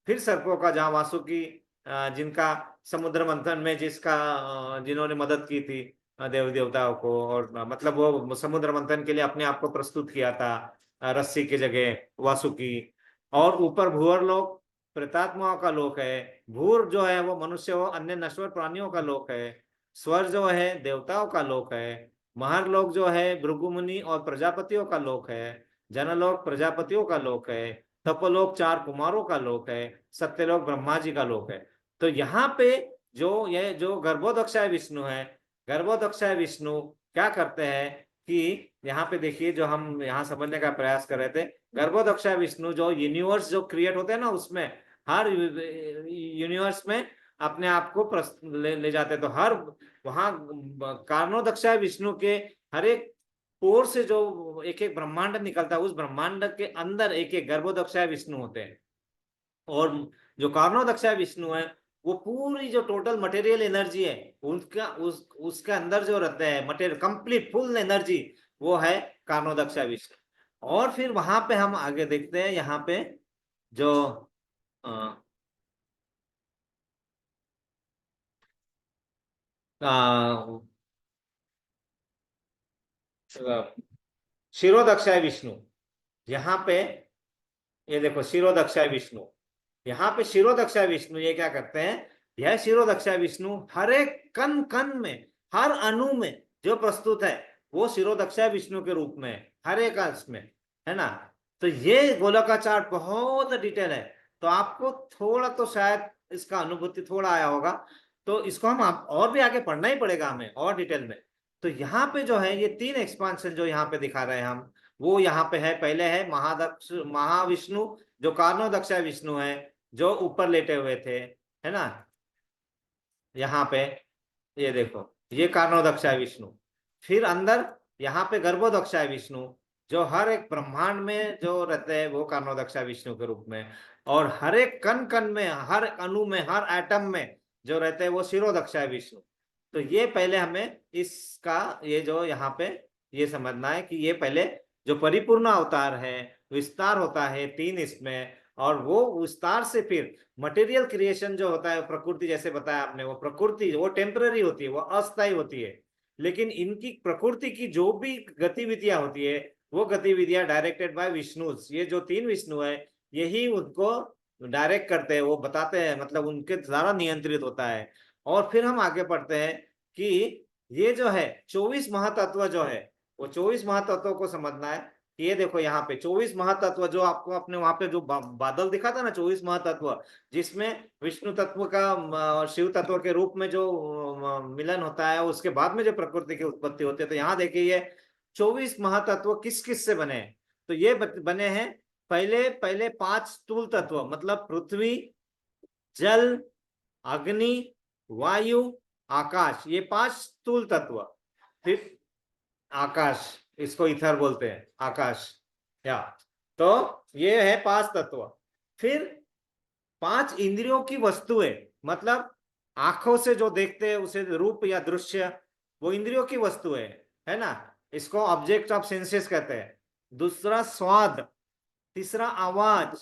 फिर सर्पों का, जहाँ वासुकी जिनका समुद्र मंथन में जिन्होंने मदद की थी देव देवताओं को, और मतलब वो समुद्र मंथन के लिए अपने आप को प्रस्तुत किया था रस्सी की जगह वासुकी। और ऊपर भूवर लोक प्रेतात्माओं का लोक है, भूर जो है वो मनुष्य और अन्य नश्वर प्राणियों का लोक है, स्वर जो है देवताओं का लोक है, महर लोक जो है भृगुमुनि और प्रजापतियों का लोक है, जनलोक प्रजापतियों का लोक है, तपोलोक 4 कुमारों का लोक है, सत्यलोक ब्रह्मा जी का लोक है। तो यहाँ पे ये जो गर्भोदक्षाय विष्णु है, गर्भोदक्षाय विष्णु क्या करते हैं कि यहाँ पे देखिए, जो हम यहाँ समझने का प्रयास कर रहे थे, गर्भोदक्षाय विष्णु जो यूनिवर्स जो क्रिएट होते हैं ना, उसमें हर यूनिवर्स में अपने आप को ले जाते हैं। तो हर वहां कार्णोदक्षाय विष्णु के हर एक पोर से जो एक एक ब्रह्मांड निकलता है, उस ब्रह्मांड के अंदर एक एक गर्भोदक्षाय विष्णु होते हैं। और जो कार्णोदक्षाय विष्णु है, वो पूरी जो टोटल मटेरियल एनर्जी है, उसके अंदर जो रहते हैं मटेरियल कंप्लीट फुल एनर्जी, वो है कार्णोदक्षाय विष्णु। और फिर वहां पे हम आगे देखते हैं, यहाँ पे जो शिरोदक्षाय विष्णु, यहाँ पे ये देखो शिरोदक्षाय विष्णु, यहाँ पे शिरोदक्षाय विष्णु ये क्या करते हैं, यह शिरोदक्षाय विष्णु हर एक कण कण में, हर अणु में जो प्रस्तुत है, वो शिरोदक्षाय विष्णु के रूप में है, हर एक अंश में। है ना। तो ये गोलकाचार बहुत डिटेल है, तो आपको थोड़ा तो शायद इसका अनुभूति थोड़ा आया होगा, तो इसको हम और भी आगे पढ़ना ही पड़ेगा हमें और डिटेल में। तो यहाँ पे जो है ये 3 एक्सपांशन जो यहाँ पे दिखा रहे हैं हम, वो यहाँ पे है। पहले है महाविष्णु, जो कारणोदक्ष विष्णु है, जो ऊपर लेटे हुए थे, है ना। यहाँ पे ये देखो, ये कारणोदक्ष विष्णु। फिर अंदर यहाँ पे गर्भोदक्ष विष्णु, जो हर एक ब्रह्मांड में जो रहते हैं वो कारणोदक्ष विष्णु के रूप में। और हर एक कण कण में, हर अणु में, हर एटम में जो रहते हैं वो शिरोदक्ष विष्णु। तो ये पहले हमें इसका ये जो यहाँ पे ये समझना है कि ये पहले जो परिपूर्ण अवतार है, विस्तार होता है 3 इसमें, और वो विस्तार से फिर मटेरियल क्रिएशन जो होता है, प्रकृति जैसे बताया आपने, वो प्रकृति वो टेम्पररी होती है, वो अस्थायी होती है। लेकिन इनकी प्रकृति की जो भी गतिविधियां होती है, वो गतिविधियां डायरेक्टेड बाय विष्णु। ये जो 3 विष्णु है, यही उनको डायरेक्ट करते हैं, वो बताते हैं, मतलब उनके द्वारा नियंत्रित होता है। और फिर हम आगे पढ़ते हैं कि ये जो है 24 महातत्व जो है, वो 24 महातत्वों को समझना है। ये देखो यहाँ पे 24 महातत्व, जो आपको अपने वहां पे जो बादल दिखा था ना, 24 महातत्व, जिसमें विष्णु तत्व का और शिव तत्व के रूप में जो मिलन होता है, उसके बाद में जो प्रकृति की उत्पत्ति होती है। तो यहाँ देखिए ये 24 महातत्व किस किस से बने हैं। तो ये बने हैं पहले पहले 5 स्थूल तत्व, मतलब पृथ्वी, जल, अग्नि, वायु, आकाश, ये 5 स्थूल तत्व। फिर आकाश, इसको इथर बोलते हैं, आकाश या। तो ये है 5 तत्व। फिर 5 इंद्रियों की वस्तुएं, मतलब आंखों से जो देखते हैं उसे रूप या दृश्य, वो इंद्रियों की वस्तुएं है ना, इसको ऑब्जेक्ट ऑफ सेंसेस कहते हैं। दूसरा स्वाद, तीसरा आवाज,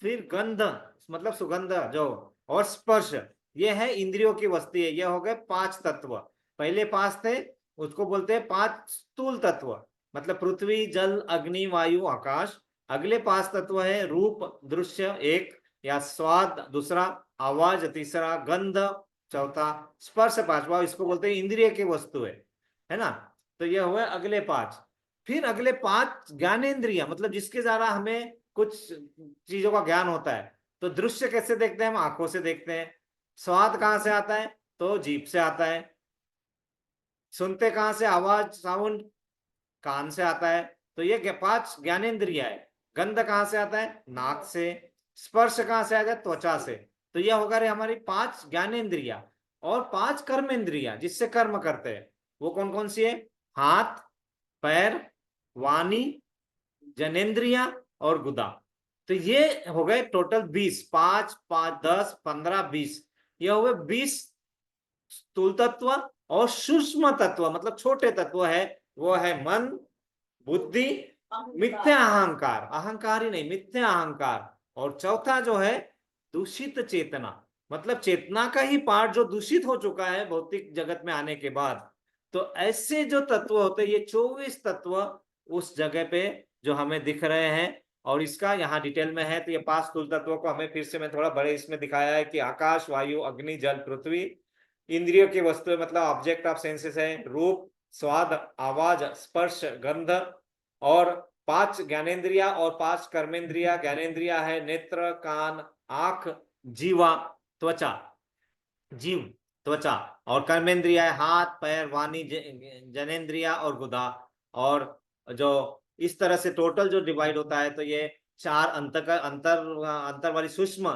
फिर गंध, मतलब सुगंध जो, और स्पर्श, ये है इंद्रियों की वस्तु है। ये हो गए 5 तत्व। पहले 5 थे, उसको बोलते हैं 5 स्थूल तत्व, मतलब पृथ्वी, जल, अग्नि, वायु, आकाश। अगले 5 तत्व है रूप, दृश्य एक या स्वाद दूसरा, आवाज तीसरा, गंध चौथा, स्पर्श पांचवा, इसको बोलते हैं इंद्रिय की वस्तु है ना। तो ये हुए अगले 5। फिर अगले 5 ज्ञानेंद्रिय, मतलब जिसके द्वारा हमें कुछ चीजों का ज्ञान होता है। तो दृश्य कैसे देखते हैं हम, आंखों से देखते हैं। स्वाद कहां से आता है, तो जीभ से आता है। सुनते कहां से, आवाज साउंड, कान से आता है। तो ये 5 ज्ञानेंद्रिय है। गंध कहां से आता है, नाक से। स्पर्श कहां से आता है, त्वचा से। तो यह होगा रे हमारी 5 ज्ञानेंद्रिया। और 5 कर्मेंद्रिया, जिससे कर्म करते हैं, वो कौन कौन सी है, हाथ, पैर, वाणी, जनेन्द्रिया और गुदा। तो ये हो गए टोटल 20, 5 5 10 15 20, ये हो गए 20 स्थूल तत्व। और सूक्ष्म तत्व, मतलब छोटे तत्व है, वो है मन, बुद्धि, मिथ्या अहंकार, अहंकार ही नहीं, मिथ्या अहंकार। और चौथा जो है दूषित चेतना, मतलब चेतना का ही पार्ट जो दूषित हो चुका है भौतिक जगत में आने के बाद। तो ऐसे जो तत्व होते हैं, ये 24 तत्व उस जगह पे जो हमें दिख रहे हैं। और इसका यहाँ डिटेल में है। तो ये 5 स्थूल तत्वों को हमें फिर से मैं थोड़ा बड़े इसमें दिखाया है कि आकाश, वायु, अग्नि, जल, पृथ्वी। इंद्रियों की वस्तु मतलब ऑब्जेक्ट ऑफ सेंसेस है, रूप, स्वाद, आवाज, स्पर्श, गंध। और 5 ज्ञानेन्द्रिया और 5 कर्मेंद्रिया। ज्ञानेन्द्रिया है नेत्र, कान, आंख, जीवा, त्वचा, जीव, त्वचा। और कर्मेंद्रिया है हाथ, पैर, वाणी, जनेन्द्रिया और गुदा। और जो इस तरह से टोटल जो डिवाइड होता है, तो ये 4 अंतर वाली सूक्ष्म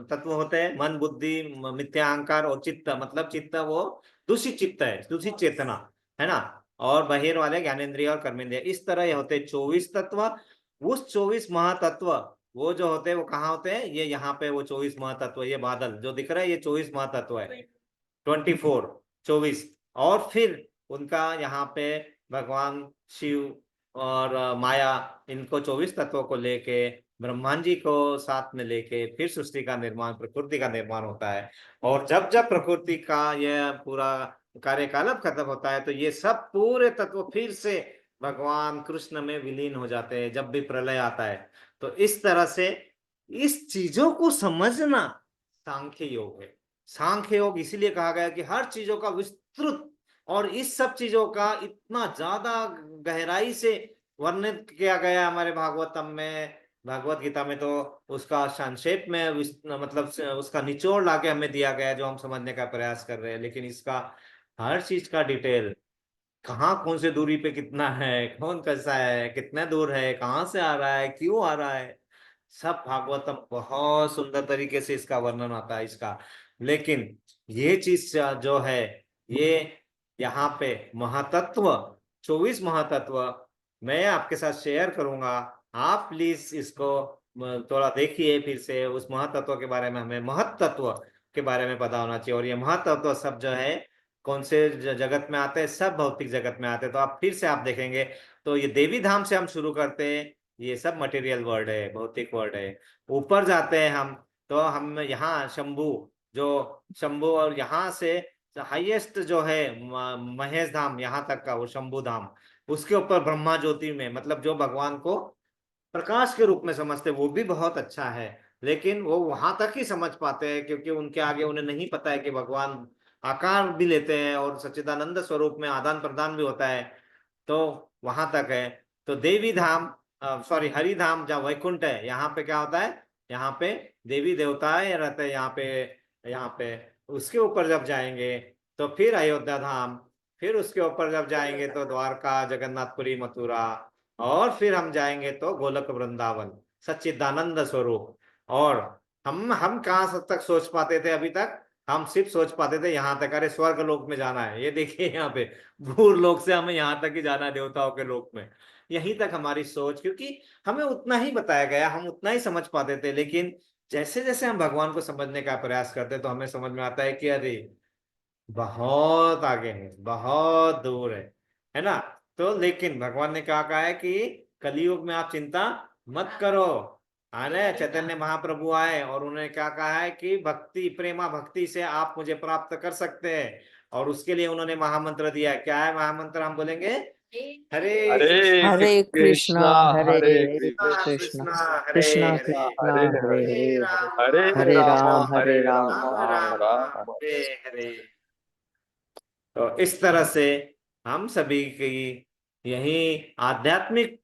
तत्व होते हैं, मन, बुद्धि, मिथ्या अहंकार और चित्त, मतलब चित्त वो दूषित चित्त है, दूषित चेतना, है ना। और बहिर वाले ज्ञानेन्द्रिय और कर्मेंद्रिय। इस तरह ये होते 24 तत्व। उस 24 महातत्व वो जो होते हैं वो कहाँ होते हैं, ये यहाँ पे वो 24 महातत्व, ये बादल जो दिख रहा है ये 24 महातत्व है, 24 24। और फिर उनका यहाँ पे भगवान शिव और माया, इनको 24 तत्वों को लेके ब्रह्मांड जी को साथ में लेके फिर सृष्टि का निर्माण, प्रकृति का निर्माण होता है। और जब जब प्रकृति का यह पूरा कार्यकाल खत्म होता है, तो ये सब पूरे तत्व फिर से भगवान कृष्ण में विलीन हो जाते हैं जब भी प्रलय आता है। तो इस तरह से इस चीजों को समझना सांख्य योग है। सांख्य योग इसीलिए कहा गया कि हर चीजों का विस्तृत और इस सब चीजों का इतना ज्यादा गहराई से वर्णित किया गया हमारे भागवतम में, भागवत गीता में, तो उसका संक्षेप में मतलब उसका निचोड़ लाके हमें दिया गया जो हम समझने का प्रयास कर रहे हैं। लेकिन इसका हर चीज का डिटेल, कहाँ कौन से दूरी पे कितना है, कौन कैसा है, कितने दूर है, कहाँ से आ रहा है, क्यों आ रहा है, सब भागवतम बहुत सुंदर तरीके से इसका वर्णन आता है इसका। लेकिन ये चीज जो है, ये यहाँ पे महातत्व, 24 महातत्व मैं आपके साथ शेयर करूंगा। आप प्लीज इसको थोड़ा देखिए फिर से। उस महातत्व के बारे में, हमें महत्तत्व के बारे में पता होना चाहिए। और ये महत्तत्व सब जो है कौन से जगत में आते हैं, सब भौतिक जगत में आते हैं। तो आप फिर से आप देखेंगे तो ये देवी धाम से हम शुरू करते हैं, ये सब मटेरियल वर्ल्ड है, भौतिक वर्ल्ड है। ऊपर जाते हैं हम, तो हम यहाँ शंभु, जो शंभु, और यहाँ से हाईएस्ट जो है महेश धाम, यहाँ तक का वो शंभु धाम। उसके ऊपर ब्रह्मा ज्योति में, मतलब जो भगवान को प्रकाश के रूप में समझते, वो भी बहुत अच्छा है। लेकिन वो वहां तक ही समझ पाते हैं, क्योंकि उनके आगे उन्हें नहीं पता है कि भगवान आकार भी लेते हैं और सच्चिदानंद स्वरूप में आदान प्रदान भी होता है। तो वहां तक है। तो देवी धाम, सॉरी हरि धाम, जहाँ वैकुंठ है, यहाँ पे क्या होता है, यहाँ पे देवी देवताएं रहते हैं यहाँ पे। यहाँ पे उसके ऊपर जब जाएंगे तो फिर अयोध्या धाम, फिर उसके ऊपर जब जाएंगे तो द्वारका, जगन्नाथपुरी, मथुरा, और फिर हम जाएंगे तो गोलक वृंदावन, सच्चिदानंद स्वरूप। और हम कहाँ तक सोच पाते थे अभी तक, हम सिर्फ सोच पाते थे यहाँ तक, अरे स्वर्ग लोक में जाना है, ये देखिए यहाँ पे भूर लोक से हमें यहाँ तक ही जाना है, देवताओं के लोक में। यहीं तक हमारी सोच, क्योंकि हमें उतना ही बताया गया, हम उतना ही समझ पाते थे। लेकिन जैसे जैसे हम भगवान को समझने का प्रयास करते तो हमें समझ में आता है कि अरे बहुत आगे है, बहुत दूर है ना। तो लेकिन भगवान ने क्या कहा है कि कलयुग में आप चिंता मत करो। अरे चैतन्य महाप्रभु आए और उन्होंने क्या कहा है कि भक्ति, प्रेमा भक्ति से आप मुझे प्राप्त कर सकते हैं। और उसके लिए उन्होंने महामंत्र दिया है। क्या है महामंत्र, हम बोलेंगे हरे हरे कृष्ण हरे कृष्णा कृष्णा हरे हरे कृष्णा कृष्णा हरे कृष्णा हरे, कृष्णा हरे हरे हरे हरे हरे राम हरे हरे राम राम हरे हरे राम राम राम राम राम राम हरे हरे। तो इस तरह से हम सभी की यही आध्यात्मिक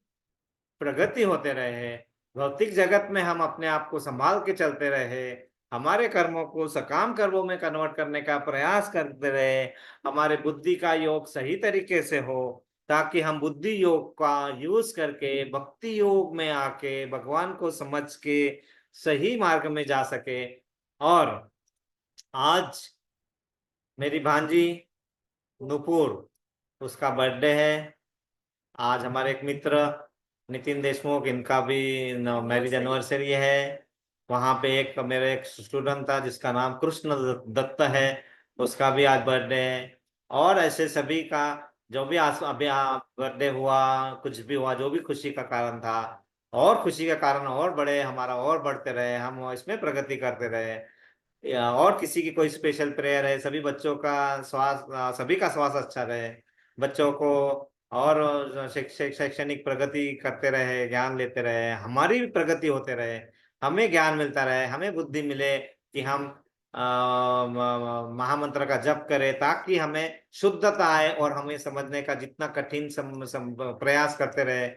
प्रगति होते रहे, भौतिक जगत में हम अपने आप को संभाल के चलते रहे, हमारे कर्मों को सकाम कर्मों में कन्वर्ट करने का प्रयास करते रहे, हमारे बुद्धि का योग सही तरीके से हो, ताकि हम बुद्धि योग का यूज करके भक्ति योग में आके भगवान को समझ के सही मार्ग में जा सके। और आज मेरी भांजी नुपुर, उसका बर्थडे है। आज हमारे एक मित्र नितिन देशमुख, इनका भी मैरिज एनिवर्सरी है। वहाँ पे एक मेरे एक स्टूडेंट था जिसका नाम कृष्ण दत्त है, उसका भी आज बर्थडे है। और ऐसे सभी का जो भी आज अभी बर्थडे हुआ, कुछ भी हुआ, जो भी खुशी का कारण था, और खुशी का कारण और बढ़े हमारा, और बढ़ते रहे, हम इसमें प्रगति करते रहे। और किसी की कोई स्पेशल प्रेयर है, सभी बच्चों का स्वास्थ्य, सभी का स्वास्थ्य अच्छा रहे, बच्चों को और शैक्षणिक प्रगति करते रहे, ज्ञान लेते रहे, हमारी भी प्रगति होते रहे, हमें ज्ञान मिलता रहे, हमें बुद्धि मिले कि हम महामंत्र का जप करें, ताकि हमें शुद्धता आए और हमें समझने का जितना कठिन प्रयास करते रहे।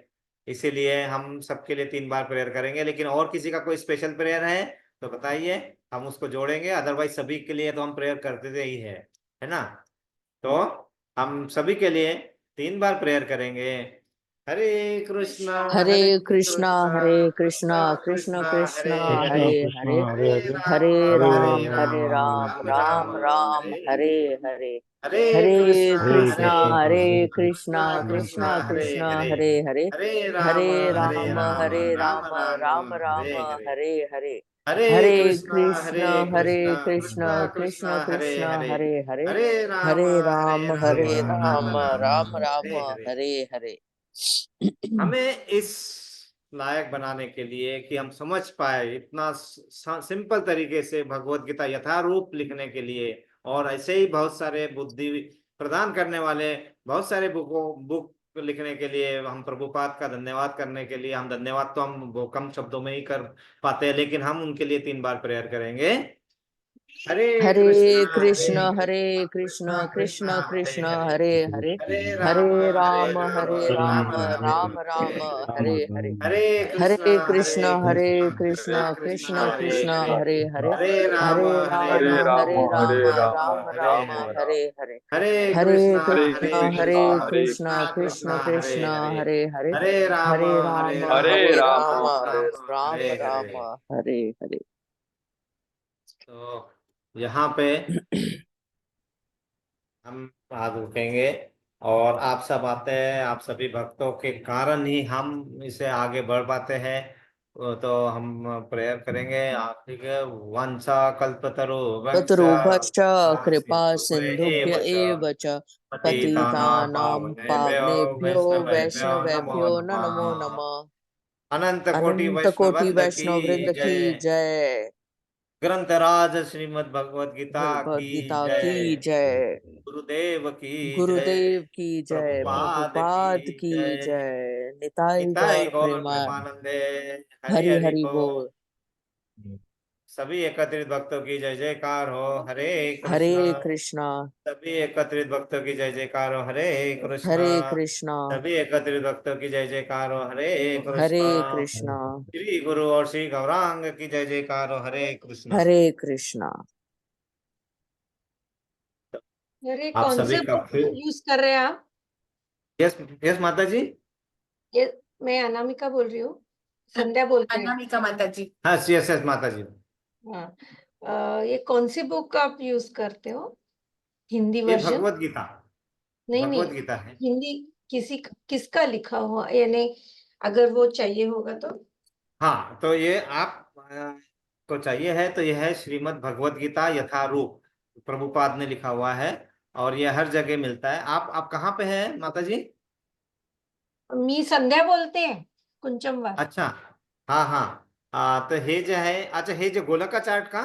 इसीलिए हम सबके लिए 3 बार प्रेयर करेंगे। लेकिन और किसी का कोई स्पेशल प्रेयर है तो बताइए, हम उसको जोड़ेंगे। अदरवाइज सभी के लिए तो हम प्रेयर करते थे ही है ना। तो हम सभी के लिए 3 बार प्रेयर करेंगे। हरे कृष्णा हरे हरे कृष्णा कृष्णा कृष्ण कृष्णा कृष्ण हरे हरे हरे, हरे हरे हरे हरे हरे राम राम राम राम राम राम हरे हरे हरे। हरे हरे हरे कृष्णा कृष्णा कृष्णा कृष्ण कृष्णा हरे कृष्ण हरे, हरे हरे हरे हरे राम हरे राम राम राम राम राम हरे हरे। हरे हरे हरे हरे कृष्णा कृष्ण कृष्णा कृष्ण कृष्णा हरे कृष्ण हरे, हरे हरे हरे हरे राम राम राम राम राम हरे हरे। हरे हरे। हमें इस लायक बनाने के लिए कि हम समझ पाए इतना सिंपल तरीके से भगवत गीता यथारूप लिखने के लिए, और ऐसे ही बहुत सारे बुद्धि प्रदान करने वाले बहुत सारे बुक लिखने के लिए, हम प्रभुपाद का धन्यवाद करने के लिए, हम धन्यवाद तो हम वो कम शब्दों में ही कर पाते हैं, लेकिन हम उनके लिए 3 बार प्रेयर करेंगे। हरे हरे कृष्ण हरे कृष्ण कृष्ण कृष्ण हरे हरे हरे हरे राम राम राम राम राम हरे हरे हरे हरे कृष्ण हरे कृष्ण कृष्ण कृष्ण कृष्ण कृष्ण हरे हरे हरे हरे राम हरे राम राम हरे राम हरे हरे हरे हरे कृष्ण कृष्ण हरे कृष्ण कृष्ण कृष्ण हरे कृष्ण हरे हरे हरे हरे हरे राम राम हरे राम हरे। हरे हरे। तो यहाँ पे हम आज रुकेंगे और आप सब आते हैं, आप सभी भक्तों के कारण ही हम इसे आगे बढ़ पाते हैं। तो हम प्रेयर करेंगे आप, ठीक है। वंशा कल्पतरु तत्रूपश्च कृपा सिन्धुभ्य एव च एव च पतितानां पतितानां पावनेभ्यो पावनेभ्यो वैष्णवेभ्यो नमो वैष्णवेभ्यो नमो नमः। नमः। अनंत कोटि अनंत वैष्णव कोटि वृंद की वैष्णव वृंद की जय। जय। ग्रंथराज श्रीमद् भगवद गीता भगवद की गीता की जय। जय। गुरुदेव की जय। गुरुदेव की जय। प्रभुपाद प्रभुपाद की की जय। जय। निताई निताई गौर गौर प्रेमान। प्रेमानंदे। हरि हरि हरि हरि बोल। बोल। सभी एकत्रित भक्तों की जय जयकार हो, हरे हरे कृष्णा। कृष्णा सभी एकत्रित भक्तों की जय जयकार हो, हरे कृष्णा। हरे कृष्णा सभी एकत्रित भक्तों की जय जयकार हो, हरे हरे कृष्णा। कृष्णा श्री गुरु और श्री गौरांग की जय जयकार हो, हरे कृष्णा। हरे कृष्णा। अरे आप कौन सभी से का बुक फिर यूज कर रहे हैं आप? यस यस माता जी। ये मैं अनामिका बोल रही हूँ। संध्या बोलते हैं। अनामिका माता जी। हाँ यस यस माता जी। हाँ। ये कौन सी बुक आप यूज करते हो? हिंदी ये वर्जन? भगवत गीता। नहीं भगवत नहीं, गीता है। हिंदी किसका लिखा हुआ, यानी अगर वो चाहिए होगा तो? हाँ तो ये आप को चाहिए है तो यह है श्रीमद् भगवत गीता यथारूप, प्रभुपाद ने लिखा हुआ है। और ये हर जगह मिलता है। आप कहाँ पे है माता जी? मी संध्या बोलते हैं, कुंचमवार। अच्छा। हाँ हाँ। तर हे जे आहे, अच्छा हे जे गोलका चार्ट का,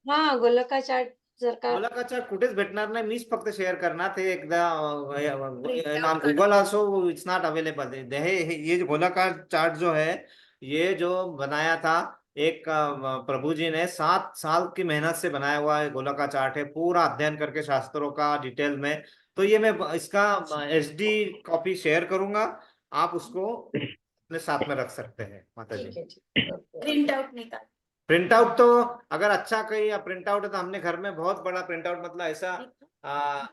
हाँ, गोलका चाट जर का गोलका चार्ट कुठेच भेटणार नाही, मीच फक्त शेअर करणार ते एकदा Print out on Google also it's not available. ये जो गोलका चार्ट जो है, ये जो बनाया था एक प्रभु जी ने 7 साल की मेहनत से बनाया हुआ है गोलका चार्ट है, पूरा अध्ययन करके शास्त्रों का डिटेल में। तो ये मैं इसका HD कॉपी शेयर करूंगा, आप उसको अपने साथ में रख सकते हैं माता जी। ठीक है, ठीक। Okay print okay. आउट निकाल। प्रिंट आउट तो अगर अच्छा कहीं प्रिंट आउट है तो हमने घर में बहुत बड़ा प्रिंट आउट, मतलब ऐसा आ,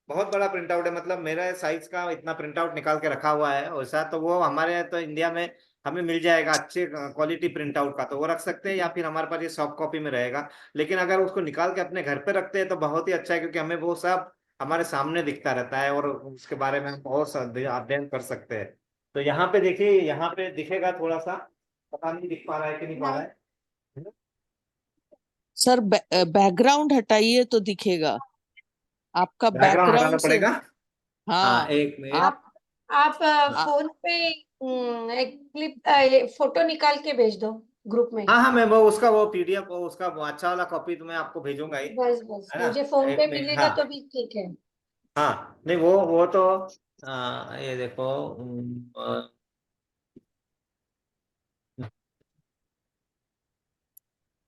बहुत बड़ा प्रिंट आउट है, मतलब मेरा साइज का इतना प्रिंट आउट निकाल के रखा हुआ है वैसा। तो वो हमारे यहाँ तो इंडिया में हमें मिल जाएगा अच्छे क्वालिटी प्रिंट आउट का, तो वो रख सकते हैं, या फिर हमारे पास ये सॉफ्ट कॉपी में रहेगा। लेकिन अगर उसको निकाल के अपने घर पे रखते हैं तो बहुत ही अच्छा है, क्योंकि हमें वो सब हमारे सामने दिखता रहता है और उसके बारे में हम बहुत अध्ययन कर सकते हैं। तो यहाँ पे देखिए, यहाँ पे दिखेगा थोड़ा सा, पता नहीं दिख पा रहा है कि नहीं पा रहा नहीं, है। सर बैकग्राउंड हटाइए तो दिखेगा। आपका बैकग्राउंड हटाना बैकग्राउंड से। पड़ेगा। हाँ हाँ। एक मिनट। आप आप हाँ फोन पे एक क्लिप, फोटो निकाल के भेज दो ग्रुप में। हाँ हाँ, मैं वो उसका वो PDF उसका वो अच्छा वाला कॉपी तो मैं आपको भेजूंगा ही, बस बस, है ना। मुझे फोन एक पे मिनट। मिलेगा हाँ तो भी ठीक है। हाँ, नहीं वो तो ये देखो।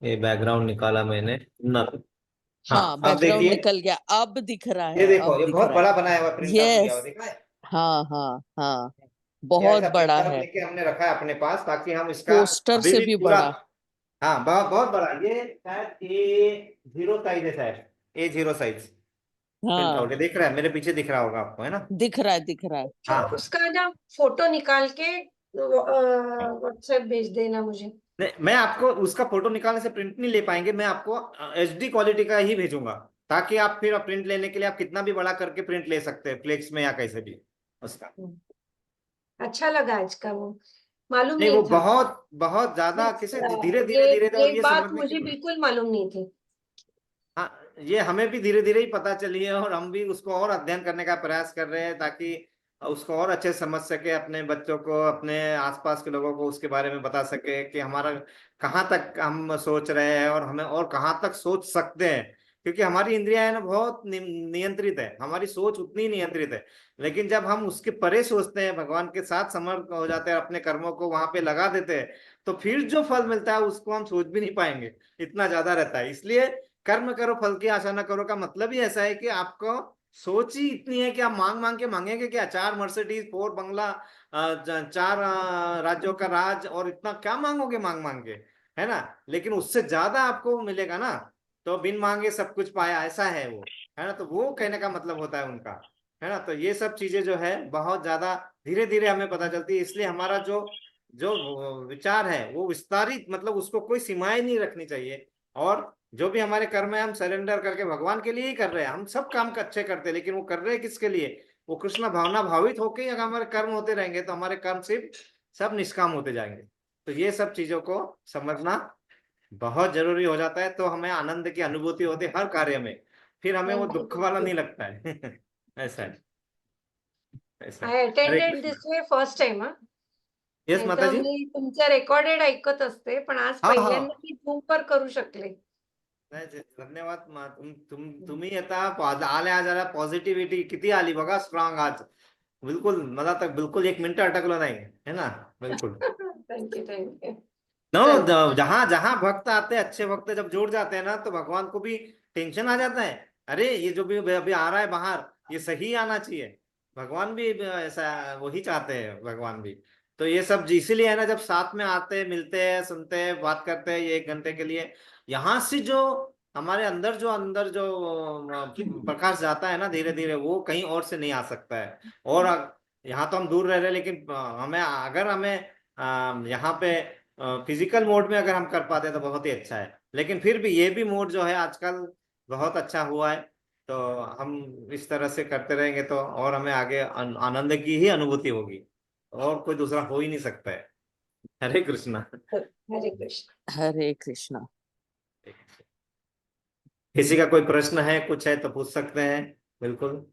ये बैकग्राउंड निकाला मैंने न। हाँ हाँ, अब बैकग्राउंड देखिए, निकल गया, अब दिख रहा ये है, देखो अब ये दिख बहुत रहा है। बड़ा बनाया हुआ प्रिंट आउट लिया हुआ, यस। देखा है। हाँ हाँ हाँ, ये बहुत ऐसा बड़ा प्रिंट आउट है। लेके हमने रखा है अपने पास, ताकि हम इसका पोस्टर अभी से भी भी पूरा। बड़ा। हाँ बहुत बहुत बड़ा, ये शायद A0 साइज है, शायद A0 साइज प्रिंट हाँ, आउट है। देख रहा है, मेरे पीछे दिख रहा होगा आपको, है ना। दिख रहा है, दिख रहा है। हाँ उसका ना फोटो निकाल के व्हाट्सएप भेज देना मुझे। नहीं, मैं आपको उसका फोटो निकालने से प्रिंट नहीं ले पाएंगे, मैं आपको HD क्वालिटी का ही भेजूंगा, ताकि आप फिर प्रिंट लेने के लिए आप कितना भी बड़ा करके प्रिंट ले सकते हैं, फ्लेक्स में या कैसे भी उसका। अच्छा लगा आज का वो, मालूम नहीं वो नहीं था। बहुत बहुत ज्यादा किसे धीरे ये धीरे धीरे और ये ये बात समझने की। मुझे बिल्कुल मालूम नहीं थी। हाँ ये हमें भी धीरे धीरे ही पता चली है, और हम भी उसको और अध्ययन करने का प्रयास कर रहे हैं, ताकि उसको और अच्छे से समझ सके, अपने बच्चों को, अपने आसपास के लोगों को उसके बारे में बता सके कि हमारा कहाँ तक हम सोच रहे हैं और हमें और कहाँ तक सोच सकते हैं। क्योंकि हमारी इंद्रियां है ना बहुत नियंत्रित है, हमारी सोच उतनी ही नियंत्रित है। लेकिन जब हम उसके परे सोचते हैं, भगवान के साथ समर्पित हो जाते हैं, अपने कर्मों को वहां पे लगा देते हैं, तो फिर जो फल मिलता है उसको हम सोच भी नहीं पाएंगे, इतना ज्यादा रहता है। इसलिए कर्म करो फल की आशा न करो का मतलब ही ऐसा है कि आपको सोच ही इतनी है कि आप मांग मांग के मांगेंगे क्या, 4 मर्सिडीज, 4 बंगला, 4 राज्यों का राज, और इतना क्या मांगोगे मांग मांग के, है ना। लेकिन उससे ज्यादा आपको मिलेगा ना, तो बिन मांगे सब कुछ पाया, ऐसा है वो, है ना। तो वो कहने का मतलब होता है उनका, है ना। तो ये सब चीजें जो है बहुत ज्यादा धीरे धीरे हमें पता चलती है। इसलिए हमारा जो जो विचार है वो विस्तारित, मतलब उसको कोई सीमाएं नहीं रखनी चाहिए। और जो भी हमारे कर्म है हम सरेंडर करके भगवान के लिए ही कर रहे हैं। हम सब काम का अच्छे करते हैं, लेकिन वो कर रहे हैं किसके लिए, वो कृष्ण भावना भावित होके अगर हमारे कर्म होते रहेंगे तो हमारे कर्म सिर्फ सब निष्काम होते जाएंगे। तो ये सब चीजों को समझना बहुत जरूरी हो जाता है, तो हमें आनंद की अनुभूति होती है हर कार्य में, फिर हमें वो थैंक यू, दुख थैंक वाला यू। नहीं लगता है। ऐसा है, ऐसा है। I Hare attended Krishna. This way first time हा. यस नाही माता तर जी। मी तुमच्या रेकॉर्डेड ऐकत असते, पण आज हाँ पहिल्यांदा हाँ, मी झूम पर करू शकले. नाही, धन्यवाद तुम्ही आता आल्या जरा पॉझिटिव्हिटी किती आली बघा, स्ट्रॉंग आज, बिल्कुल मला तर बिल्कुल 1 मिनिट अटकलं नाही, है ना, बिल्कुल। Thank you, thank you. नो, चलो. जहां जहां भक्त आते हैं, अच्छे भक्त जब जुड़ जाते हैं ना, तो भगवान को भी टेंशन आ जाता है। अरे ये जो भी अभी आ रहा है बाहर, ये सही आना चाहिए। भगवान भी ऐसा वही चाहते हैं, भगवान भी। तो ये सब इसीलिए है ना, जब साथ में आते हैं, मिलते हैं, सुनते हैं, बात करते हैं, ये 1 घंटे के लिए, यहाँ से जो हमारे अंदर जो प्रकाश जाता है ना धीरे धीरे, वो कहीं और से नहीं आ सकता है। और यहाँ तो हम दूर रह रहे हैं, लेकिन हमें अगर हमें यहाँ पे फिजिकल मोड में अगर हम कर पाते हैं तो बहुत ही अच्छा है। लेकिन फिर भी ये भी मोड जो है आजकल बहुत अच्छा हुआ है, तो हम इस तरह से करते रहेंगे तो और हमें आगे आनंद की ही अनुभूति होगी, और कोई दूसरा हो ही नहीं सकता है। हरे कृष्णा। हरे कृष्ण. हरे कृष्णा। किसी का कोई प्रश्न है, कुछ है तो पूछ सकते हैं, बिल्कुल।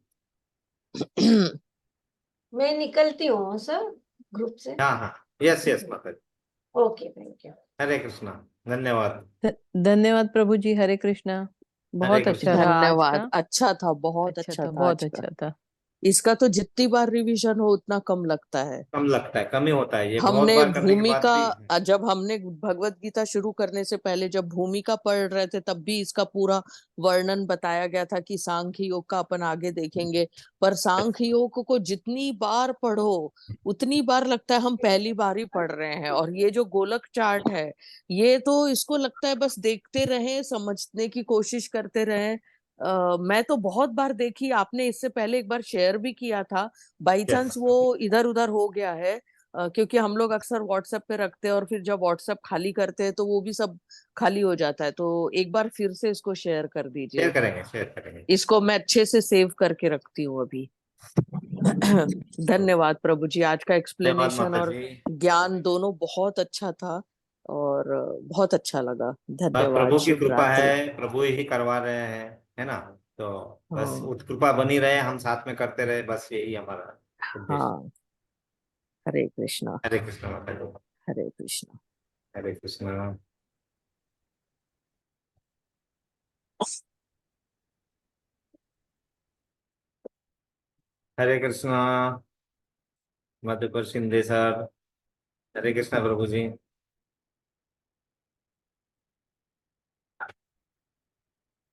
मैं निकलती हूँ सर ग्रुप से. हाँ हाँ, यस यस माता जी। Okay, thank you. हरे कृष्णा, धन्यवाद। धन्यवाद प्रभु जी, हरे कृष्णा। हरे बहुत कृष्णा। अच्छा रहा आज धन्यवाद, का। अच्छा था, बहुत अच्छा अच्छा था, था आज बहुत का। अच्छा था। इसका तो जितनी बार रिवीजन हो उतना कम लगता है। कम लगता है, कम ही होता है, ये बहुत हमने बार करने के बाद भी। जब हमने भगवत गीता शुरू करने से पहले जब भूमिका पढ़ रहे थे, तब भी इसका पूरा वर्णन बताया गया था कि सांख्य योग का अपन आगे देखेंगे। पर सांख्य योग को जितनी बार पढ़ो उतनी बार लगता है हम पहली बार ही पढ़ रहे हैं। और ये जो गोलक चार्ट है, ये तो इसको लगता है बस देखते रहें, समझने की कोशिश करते रहें। मैं तो बहुत बार देखी, आपने इससे पहले एक बार शेयर भी किया था, बाई चांस यस, वो इधर उधर हो गया है। क्योंकि हम लोग अक्सर व्हाट्सएप पे रखते हैं और फिर जब व्हाट्सएप खाली करते हैं तो वो भी सब खाली हो जाता है। तो एक बार फिर से इसको शेयर कर दीजिए। शेयर करेंगे। इसको मैं अच्छे से सेव करके रखती हूँ अभी। धन्यवाद प्रभु जी, आज का धन्यवाद एक्सप्लेनेशन माता और जी। ज्ञान दोनों बहुत अच्छा था, और बहुत अच्छा लगा। बस धन्यवाद, प्रभु की शुभ कृपा रात्रि। है, प्रभु ही करवा रहे हैं, है ना। तो बस हाँ कृपा बनी रहे, हम साथ में करते रहे, बस यही हमारा उद्देश्य। हाँ, हरे कृष्णा। हरे कृष्ण माता जी। हरे कृष्णा। हरे कृष्ण। हरे कृष्ण, मधुकर शिंदे सर। हरे कृष्ण प्रभु जी।